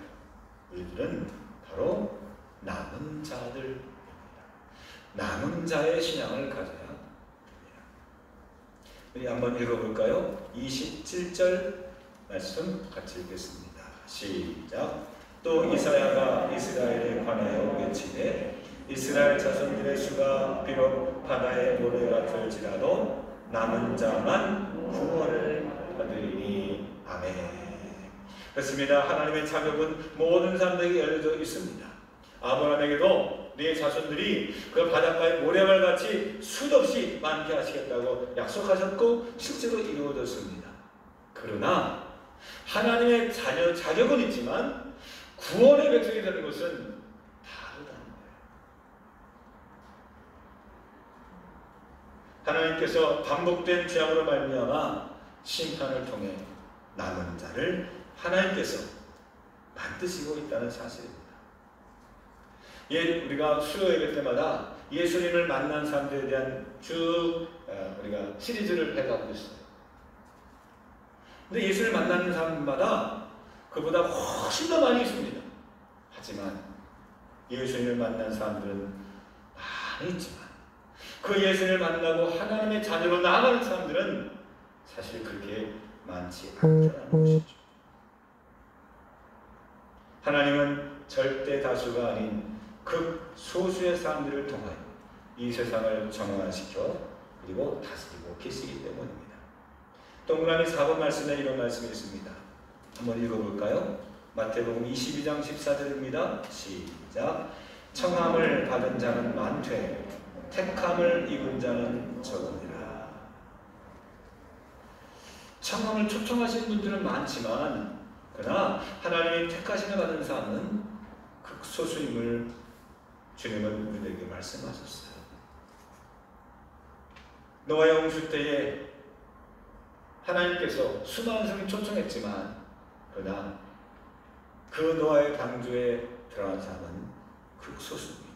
우리들은 바로 남은 자들입니다. 남은 자의 신앙을 가져야 합니다. 우리 한번 읽어볼까요? 27절 말씀 같이 읽겠습니다. 시작. 또 이사야가 이스라엘에 관하여 외치되 이스라엘 자손들의 수가 비록 바다의 모래 같을지라도 남은 자만 구원을 받으리니. 아멘. 그렇습니다. 하나님의 자격은 모든 사람들에게 열려져 있습니다. 아브라함에게도 네 자손들이 그 바닷가의 모래알 같이 수없이 많게 하시겠다고 약속하셨고 실제로 이루어졌습니다. 그러나 하나님의 자격은 있지만 구원의 백성이 되는 것은 다르다는 거예요. 하나님께서 반복된 죄악으로 말미암아 심판을 통해 남은 자를 하나님께서 만드시고 있다는 사실입니다. 우리가 수요 예배 때마다 예수님을 만난 사람들에 대한 쭉 우리가 시리즈를 해가고 있어요. 근데 예수를 만나는 사람마다 그보다 훨씬 더 많이 있습니다. 하지만 예수님을 만난 사람들은 많이 있지만 그 예수님을 만나고 하나님의 자녀로 나아가는 사람들은 사실 그렇게 많지 않다는 것이죠. 하나님은 절대 다수가 아닌 극소수의 사람들을 통하여 이 세상을 정화시켜 그리고 다스리고 계시기 때문입니다. 동그라미 4번 말씀에 이런 말씀이 있습니다. 한번 읽어볼까요? 마태복음 22장 14절입니다. 시작. 청함을 받은 자는 많되 택함을 입은 자는 적으니라. 청함을 초청하신 분들은 많지만 그러나 하나님이 택하심을 받은 사람은 극소수임을 주님은 우리에게 말씀하셨어요. 노아의 홍수 때에 하나님께서 수많은 사람이 초청했지만 그러나 그 노아의 방주에 들어간 사람은 극소수입니다.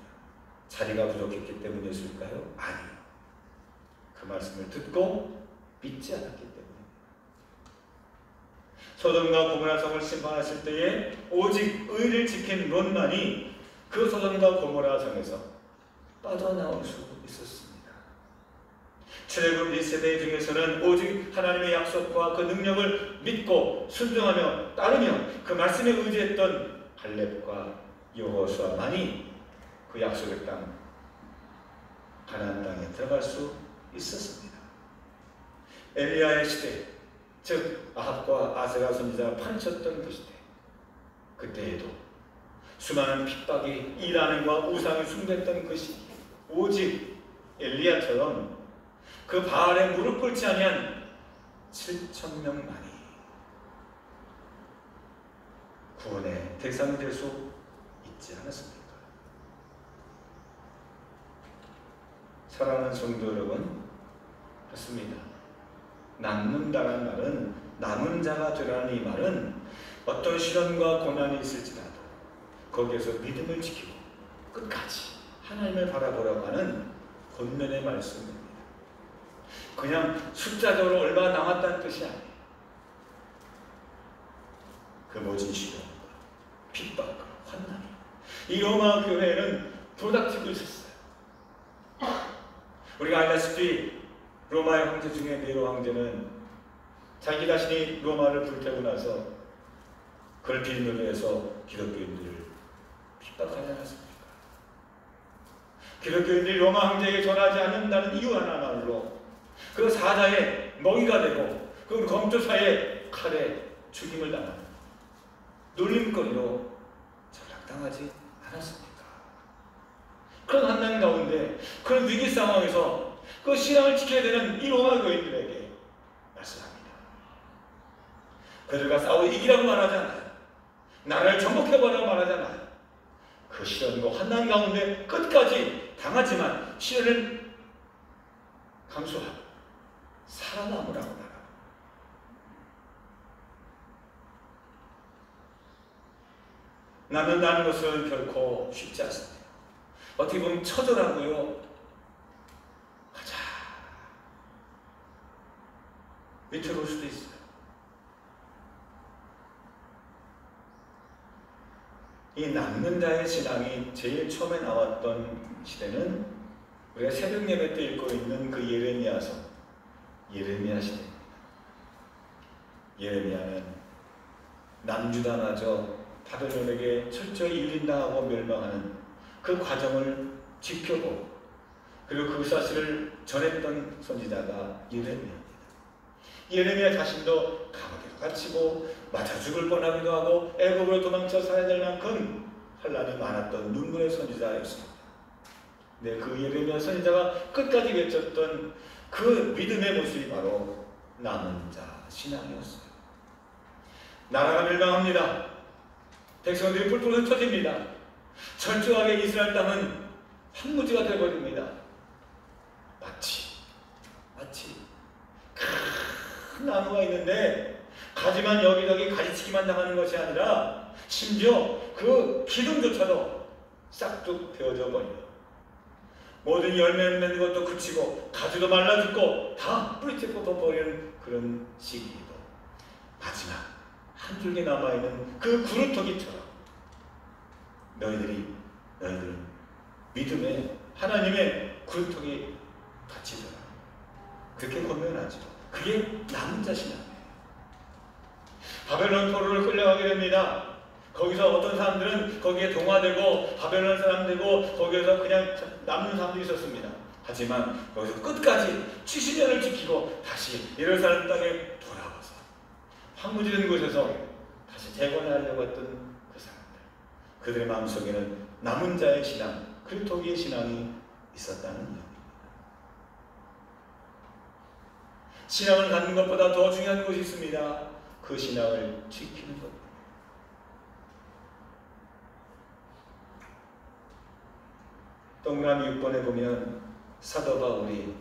자리가 부족했기 때문이었을까요? 아니요. 그 말씀을 듣고 믿지 않았기 때문입니다. 소돔과 고모라 성을 심판하실 때에 오직 의를 지킨 롯만이 그 소돔과 고모라 성에서 빠져나올 수 있었습니다. 출애굽 1세대 중에서는 오직 하나님의 약속과 그 능력을 믿고 순종하며 따르며 그 말씀에 의지했던 갈렙과 여호수아만이 그 약속의 땅 가나안 땅에 들어갈 수 있었습니다. 엘리야의 시대, 즉 아합과 아세라 선지자가 파헤쳤던 그 시대, 그때에도 수많은 핍박이 이란과 우상이 숭배했던 그 시기, 오직 엘리야처럼 그 바알에 무릎 꿇지 아니한 7,000명만이 구원의 대상이 될 수 있지 않았습니까? 사랑하는 성도 여러분, 그렇습니다. 남는다는 말은, 남은 자가 되라는 이 말은 어떤 시련과 고난이 있을지라도 거기에서 믿음을 지키고 끝까지 하나님을 바라보라고 하는 권면의 말씀입니다. 그냥 숫자적으로 얼마 남았다는 뜻이 아니에요. 그 모진 시련과 핍박과 환난이 이 로마 교회에는 도닥치고 있었어요. 우리가 알다시피 로마의 황제 중에 네로 황제는 자기 자신이 로마를 불태우고 나서 그걸 빌미로 해서 기독교인들을 핍박하지 않았습니까? 기독교인들이 로마 황제에게 전하지 않는다는 이유 하나만으로 그 사자의 먹이가 되고 그 검조사의 칼에 죽임을 당하는 놀림거리로 전락당하지 않았습니까? 그런 한난 가운데 그런 위기 상황에서 그 신앙을 지켜야 되는 이 로마 교인들에게 말씀합니다. 그들과 싸워 이기라고 말하지 않아요. 나를 정복해버려 말하잖아. 그 시련과 환난 가운데 끝까지 당하지만 시련을 감수하고 살아남으라고 말합니다. 남는다는 것은 결코 쉽지 않습니다. 어떻게 보면 처절하고요. 가자. 위태로울 수도 있어요. 이 남는 자의 신앙이 제일 처음에 나왔던 시대는 우리가 새벽 예배 때 읽고 있는 그 예레미야서, 예레미야 시대입니다. 예레미야는 남주다마저 바벨론에게 철저히 유린당하고 멸망하는 그 과정을 지켜보고 그리고 그 사실을 전했던 선지자가 예레미야입니다. 예레미야 자신도 감옥에 갇히고 맞아 죽을 뻔하기도 하고 애굽으로 도망쳐 살아야 될 만큼 환난이 많았던 눈물의 선지자였습니다. 네, 그 예레미야 선지자가 끝까지 외쳤던 그 믿음의 모습이 바로 남은 자 신앙이었어요. 나라가 멸망합니다. 백성들이 뿔뿔 흩어집니다. 철저하게 이스라엘 땅은 황무지가 되어버립니다. 마치 큰 나무가 있는데 가지만 여기저기 가지치기만 당하는 것이 아니라 심지어 그 기둥조차도 싹둑 베어져 버려요. 모든 열매 맺는 것도 그치고 가지도 말라 죽고 다 뿌리채 뽑아버리는 그런 시기이고 마지막 한 줄기 남아있는 그 구루터기처럼 너희들은 믿음의 하나님의 구루터기 갇히더라. 그렇게 권면하죠. 그게 남은 자 신앙이에요. 바벨론 포로를 끌려가게 됩니다. 거기서 어떤 사람들은 거기에 동화되고 바벨론 사람 되고 거기에서 그냥 남는 사람들이 있었습니다. 하지만 여기서 끝까지 70년을 지키고 다시 예루살렘 땅에 돌아와서 황무지된 곳에서 다시 재건하려고 했던 그 사람들, 그들의 마음속에는 남은 자의 신앙, 그리스도의 신앙이 있었다는 이야기입니다. 신앙을 갖는 것보다 더 중요한 것이 있습니다. 그 신앙을 지키는 것. 동그라미 6번에 보면 사도 바울이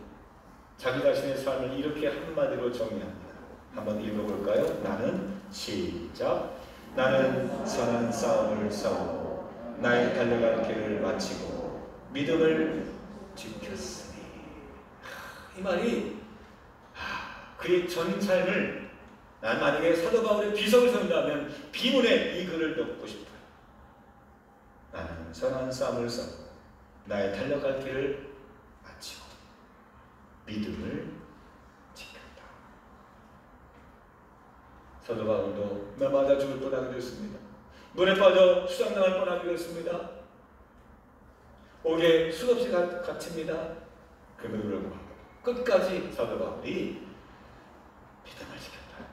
자기 자신의 삶을 이렇게 한마디로 정리합니다. 한번 읽어볼까요? 나는 시작. 나는 선한 싸움을 싸우고 나의 달려갈 길을 마치고 믿음을 지켰으니. 이 말이 그의 전 삶을 난 만약에 사도 바울의 비석을 세운다면 비문에 이 글을 넣고 싶어요. 나는 선한 싸움을 싸우고 나의 달려갈 길을 마치고 믿음을 지켰다. 사도 바울도 맞아 죽을 뻔하기도 했습니다. 물에 빠져 수장당할 뻔하기도 했습니다. 옥에 수없이 갇힙니다. 그럼에도 불구하고 끝까지 사도 바울이 믿음을 지켰다.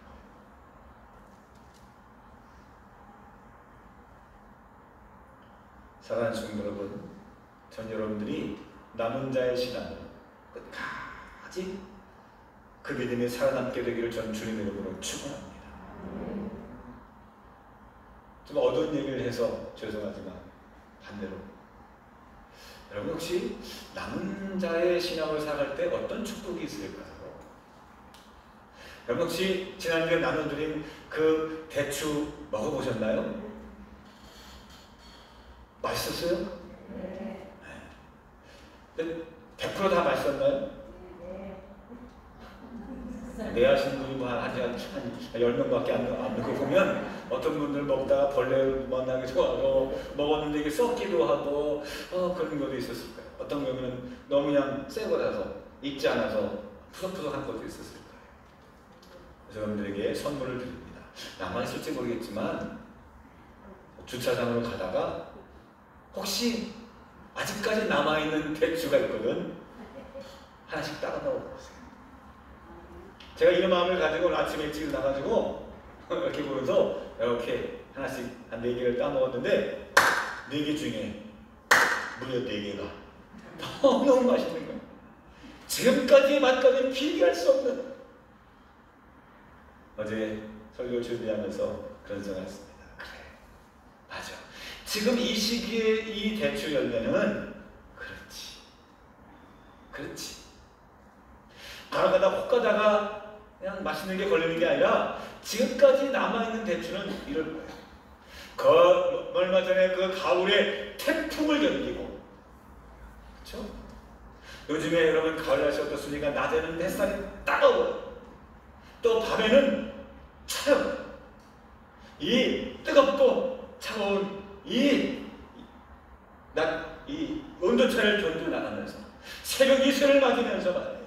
사랑하는 성도 여러분, 전 여러분들이 남은 자의 신앙을 끝까지 그 믿음이 살아남게 되기를 전 주님의 이름으로 축원합니다. 좀 어두운 얘기를 해서 죄송하지만 반대로 여러분 혹시 남은 자의 신앙을 살아갈 때 어떤 축복이 있을까요? 여러분 혹시 지난주에 나눠드린 그 대추 먹어보셨나요? 맛있었어요? 네. 100% 다 맛있었나요? 네 하신 분이 뭐 한 10명밖에 안 넣고 보면 어떤 분들 먹다가 벌레를 만나기도 하고 먹었는데 이게 썩기도 하고 그런 것도 있었을 거예요. 어떤 경우는 너무 그냥 새 거라서 익지 않아서 푸석푸석한 것도 있었을 거예요. 그래서 여러분들에게 선물을 드립니다. 나만 있을지 모르겠지만 주차장으로 가다가 혹시 아직까지 남아있는 대추가 있거든. 하나씩 따라 넣어보세요. 제가 이 마음을 가지고 오늘 아침에 일찍 나가지고 이렇게 보면서 이렇게 하나씩 한 4개를 따먹었는데 4개 중에 무려 4개가 너무 맛있는 거예요. 지금까지의 맛과는 비교할 수 없는. 어제 설교 준비하면서 그런 생각을 했습니다. 그래, 지금 이 시기에 이 대추 열매는 그렇지. 가다가 혹 가다가 그냥 맛있는 게 걸리는 게 아니라 지금까지 남아있는 대추는 이럴 거예요. 얼마 전에 그 가을에 태풍을 견디고, 그렇죠? 요즘에 여러분 가을 날씨 어떻습니까? 낮에는 햇살이 따가워요. 또 밤에는 차요. 이 뜨겁고 차가운 이 온도차를 견뎌 나가면서 새벽 이슬을 맞으면서 말이에요.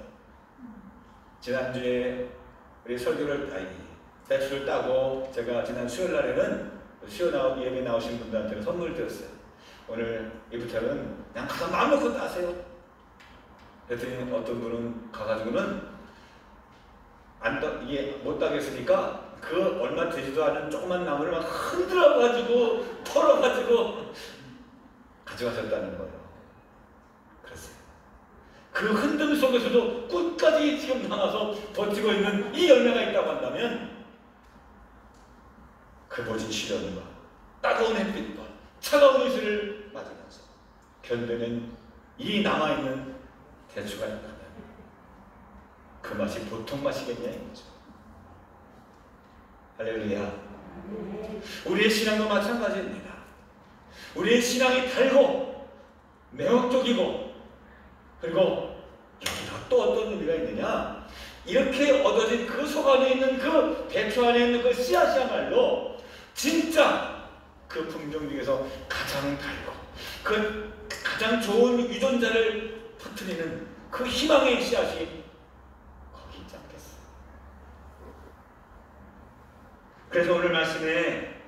지난주에 우리 대추를 따고 제가 지난 수요일 날에는 예배 나오신 분들한테 선물을 드렸어요. 오늘 이부터는 그냥 가서 마음 놓고 따세요. 그랬더니 어떤 분은 가가지고는 이게 못 따겠으니까 그 얼마 되지도 않은 조그만 나무를 막 흔들어가지고 털어가지고 가져가셨다는 거예요. 그랬어요. 그 흔듦 속에서도 끝까지 지금 남아서 버티고 있는 이 열매가 있다고 한다면 그 모진 시련과 따가운 햇빛과 차가운 이슬을 맞으면서 견디는 이 남아있는 대추가 있다면 그 맛이 보통 맛이겠냐 이거죠. 할렐루야. 우리의 신앙도 마찬가지입니다. 우리의 신앙이 달고 매혹적이고 그리고 여기가 또 어떤 의미가 있느냐, 이렇게 얻어진 그 속 안에 있는 그 대추 안에 있는 그 씨앗이야말로 진짜 그 품종 중에서 가장 달고 그 가장 좋은 유전자를 퍼뜨리는 그 희망의 씨앗이 거기 있지 않겠어요. 그래서 오늘 말씀에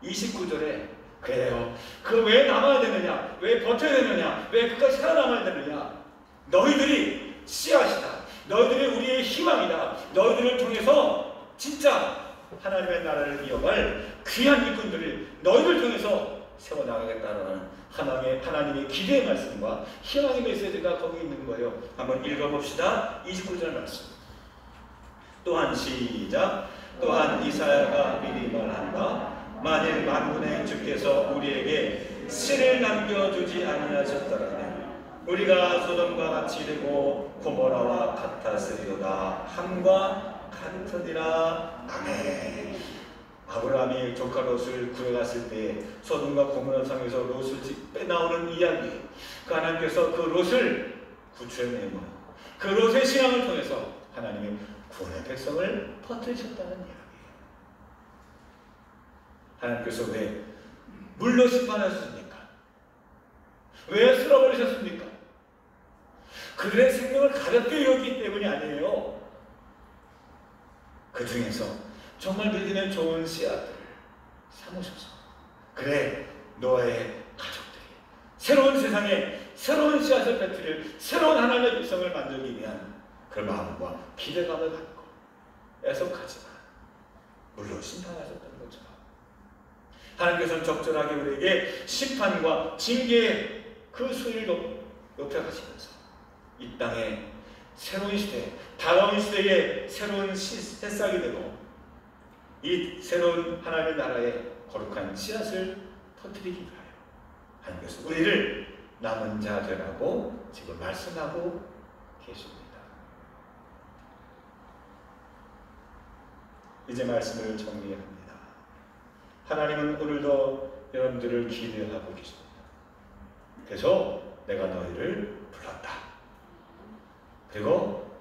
29절에 그래요. 그 왜 남아야 되느냐? 왜 버텨야 되느냐? 왜 끝까지 살아남아야 되느냐? 너희들이 씨앗이다. 너희들이 우리의 희망이다. 너희들을 통해서 진짜 하나님의 나라를 이어갈 귀한 일꾼들을 너희를 통해서 세워나가겠다는 하나님의 기대의 말씀과 희망의 메시지가 거기 있는 거예요. 한번 읽어봅시다. 29절 말씀. 또한 시작. 또한 이사야가 미리 말한다. 만일 만군의 주께서 우리에게 씨를 남겨주지 아니하셨더라면 우리가 소돔과 같이 되고 고모라와 같았으리로다 함과 같으리라. 아멘. 아브라함이 조카 롯을 구해갔을 때 소돔과 고모라 성에서 롯을 빼나오는 이야기, 그 하나님께서 그 롯을 구출해내고 그 롯의 신앙을 통해서 하나님의 구원의 백성을 퍼뜨리셨다는 이야기예요. 하나님께서 왜 물로 심판하셨습니까? 왜 쓸어버리셨습니까? 그들의 생명을 가볍게 여기기 때문이 아니에요. 그 중에서 정말 믿음의 좋은 씨앗들을 삼으셔서 그래 너의 가족들이 새로운 세상에 새로운 씨앗을 뱉으릴 새로운 하나님의 백성을 만들기 위한 그 마음과 기대감을 갖고 애석하지만 물론 심판하셨다는 거죠. 하나님께서는 적절하게 우리에게 심판과 징계의 그 수위를 높여가시면서 이 땅에 새로운 시대, 다가온 시대에 새로운 새싹이 되고 이 새로운 하나님의 나라의 거룩한 씨앗을 퍼뜨리기 위하여 하나님께서 우리를 남은 자 되라고 지금 말씀하고 계십니다. 이제 말씀을 정리합니다. 하나님은 오늘도 여러분들을 기대하고 계십니다. 그래서 내가 너희를 불렀다. 그리고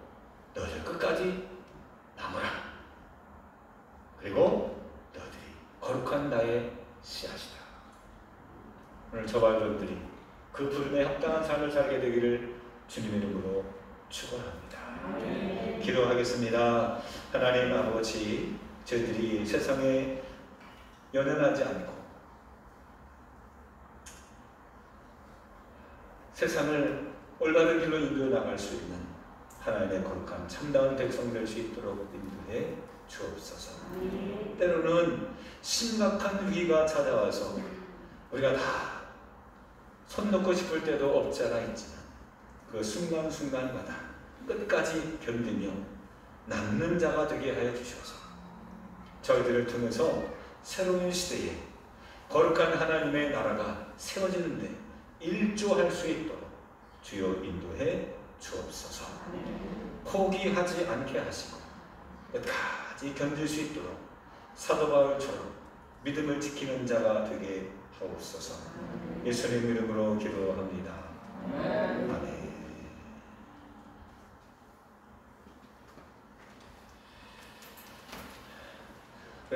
너희들 끝까지 남으라. 그리고 너희들이 거룩한 나의 씨앗이다. 오늘 저발들이 그 부름에 합당한 삶을 살게 되기를 주님의 이름으로 축원합니다. 기도하겠습니다. 하나님 아버지, 저희들이 세상에 연연하지 않고 세상을 올바른 길로 인도해 나갈 수 있는 하나님의 거룩한 참다운 백성 될 수 있도록 인도해 주옵소서. 때로는 심각한 위기가 찾아와서 우리가 다 손 놓고 싶을 때도 없지 않아 있지만 그 순간순간마다 끝까지 견디며 남는 자가 되게 하여 주셔서 저희들을 통해서 새로운 시대에 거룩한 하나님의 나라가 세워지는데 일조할 수 있도록 주여 인도해 주옵소서. 포기하지 않게 하시고 끝까지 견딜 수 있도록 사도 바울처럼 믿음을 지키는 자가 되게 하옵소서. 예수님 이름으로 기도합니다. 아멘.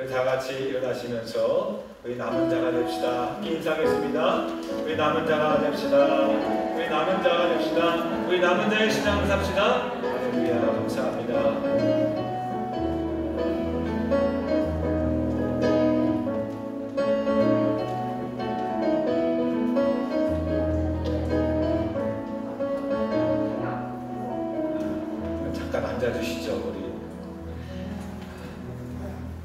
다 같이 일어나시면서 우리 남은 자가 됩시다. 함께 인사하겠습니다. 우리 남은 자가 됩시다. 우리 남은 자가 됩시다. 우리 남은 자의 신앙을 삽시다. 할렐루야. 감사합니다. 앉아주시죠. 우리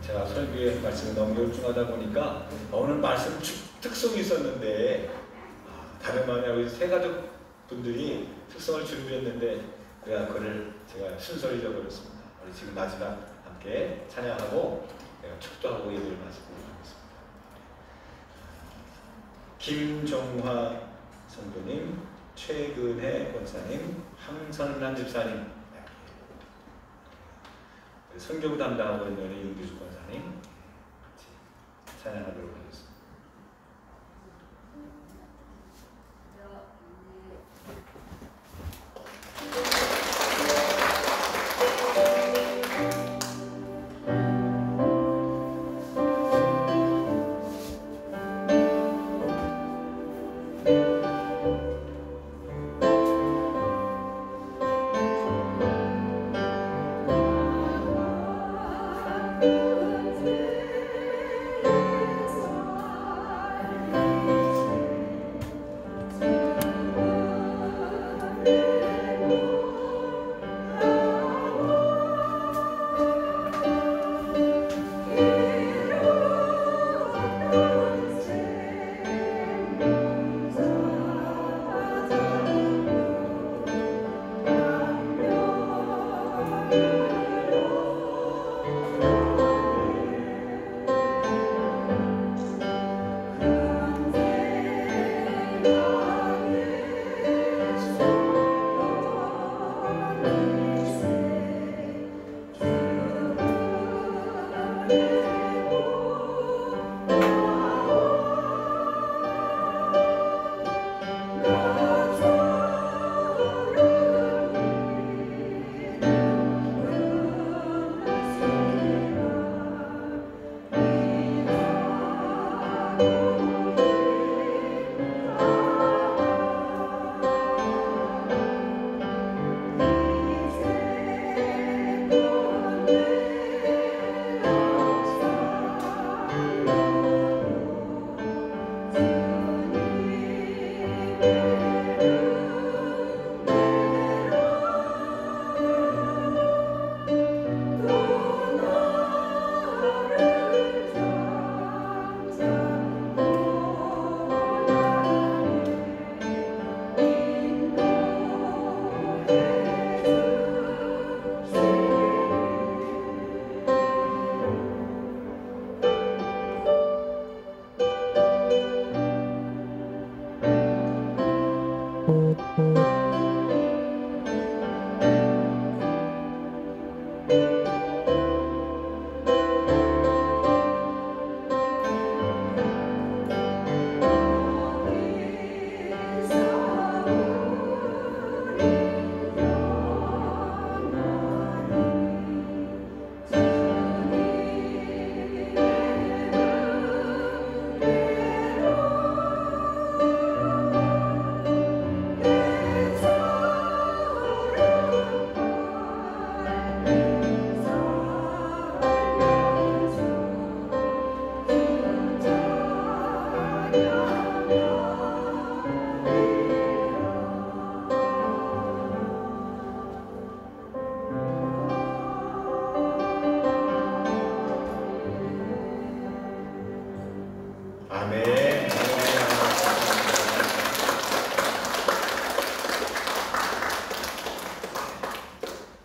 제가 설교의 말씀이 너무 열중하다 보니까 오늘 말씀 특성이 있었는데 다름 아니라 우리 세 가족 분들이 특성을 준비했는데 그걸 제가 순서를 잊어버렸습니다. 우리 지금 마지막 함께 찬양하고 축도하고 예배를 마치고 하겠습니다. 김종화 성도님, 최근혜 권사님, 황선란 집사님, 선교부 담당하고 있는 윤규주 권사님 같이 찬양하도록 하겠습니다.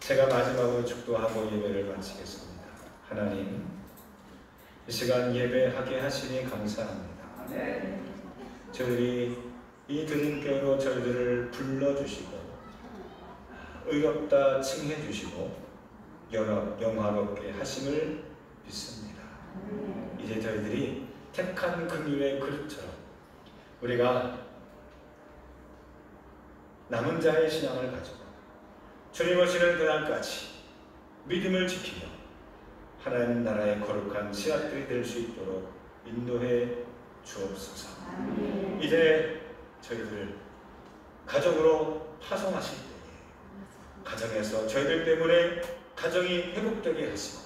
제가 마지막으로 축도하고 예배를 마치겠습니다. 하나님, 이 시간 예배하게 하시니 감사합니다. 저희들이 이 드림교회로 저희들을 불러주시고 의롭다 칭해주시고 영화롭게 하심을 믿습니다. 이제 저희들이 택한 긍휼의 그릇처럼 우리가 남은 자의 신앙을 가지고 주님 오시는 그날까지 믿음을 지키며 하나님 나라의 거룩한 씨앗들이 될 수 있도록 인도해 주옵소서. 이제 저희들을 가정으로 파송하실 때에 가정에서 저희들 때문에 가정이 회복되게 하시고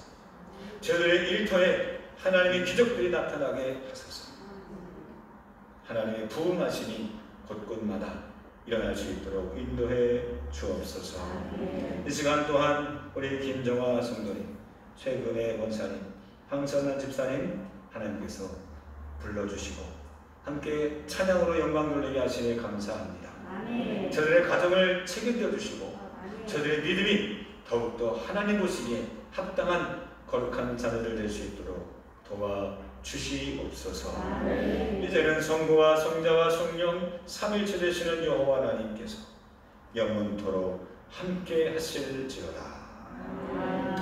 저희들의 일터에 하나님의 기적들이 나타나게 하소서. 하나님의 부흥하심이 곳곳마다 일어날 수 있도록 인도해 주옵소서. 이 시간 또한 우리 김정화 성도님, 최근의 원사님, 황선한 집사님 하나님께서 불러주시고 함께 찬양으로 영광 돌리게 하시니 감사합니다. 저들의 가정을 책임져 주시고 저들의 믿음이 더욱더 하나님 보시기에 합당한 거룩한 자녀들 될 수 있도록 도와주시옵소서. 이제는 성부와 성자와 성령 삼일체 되시는 여호와 하나님께서 영원토록 함께 하실지어다.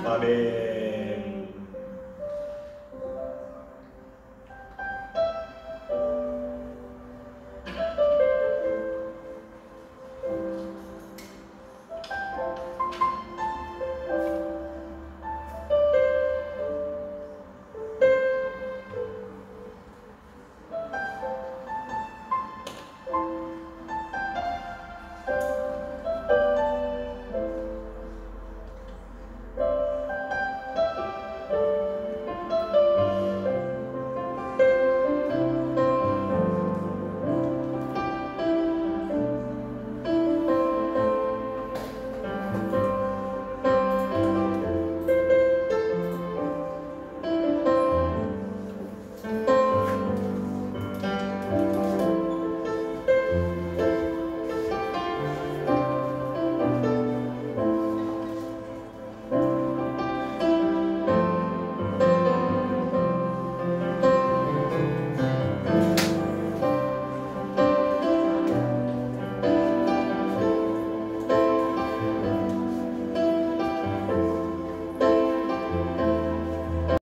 아멘.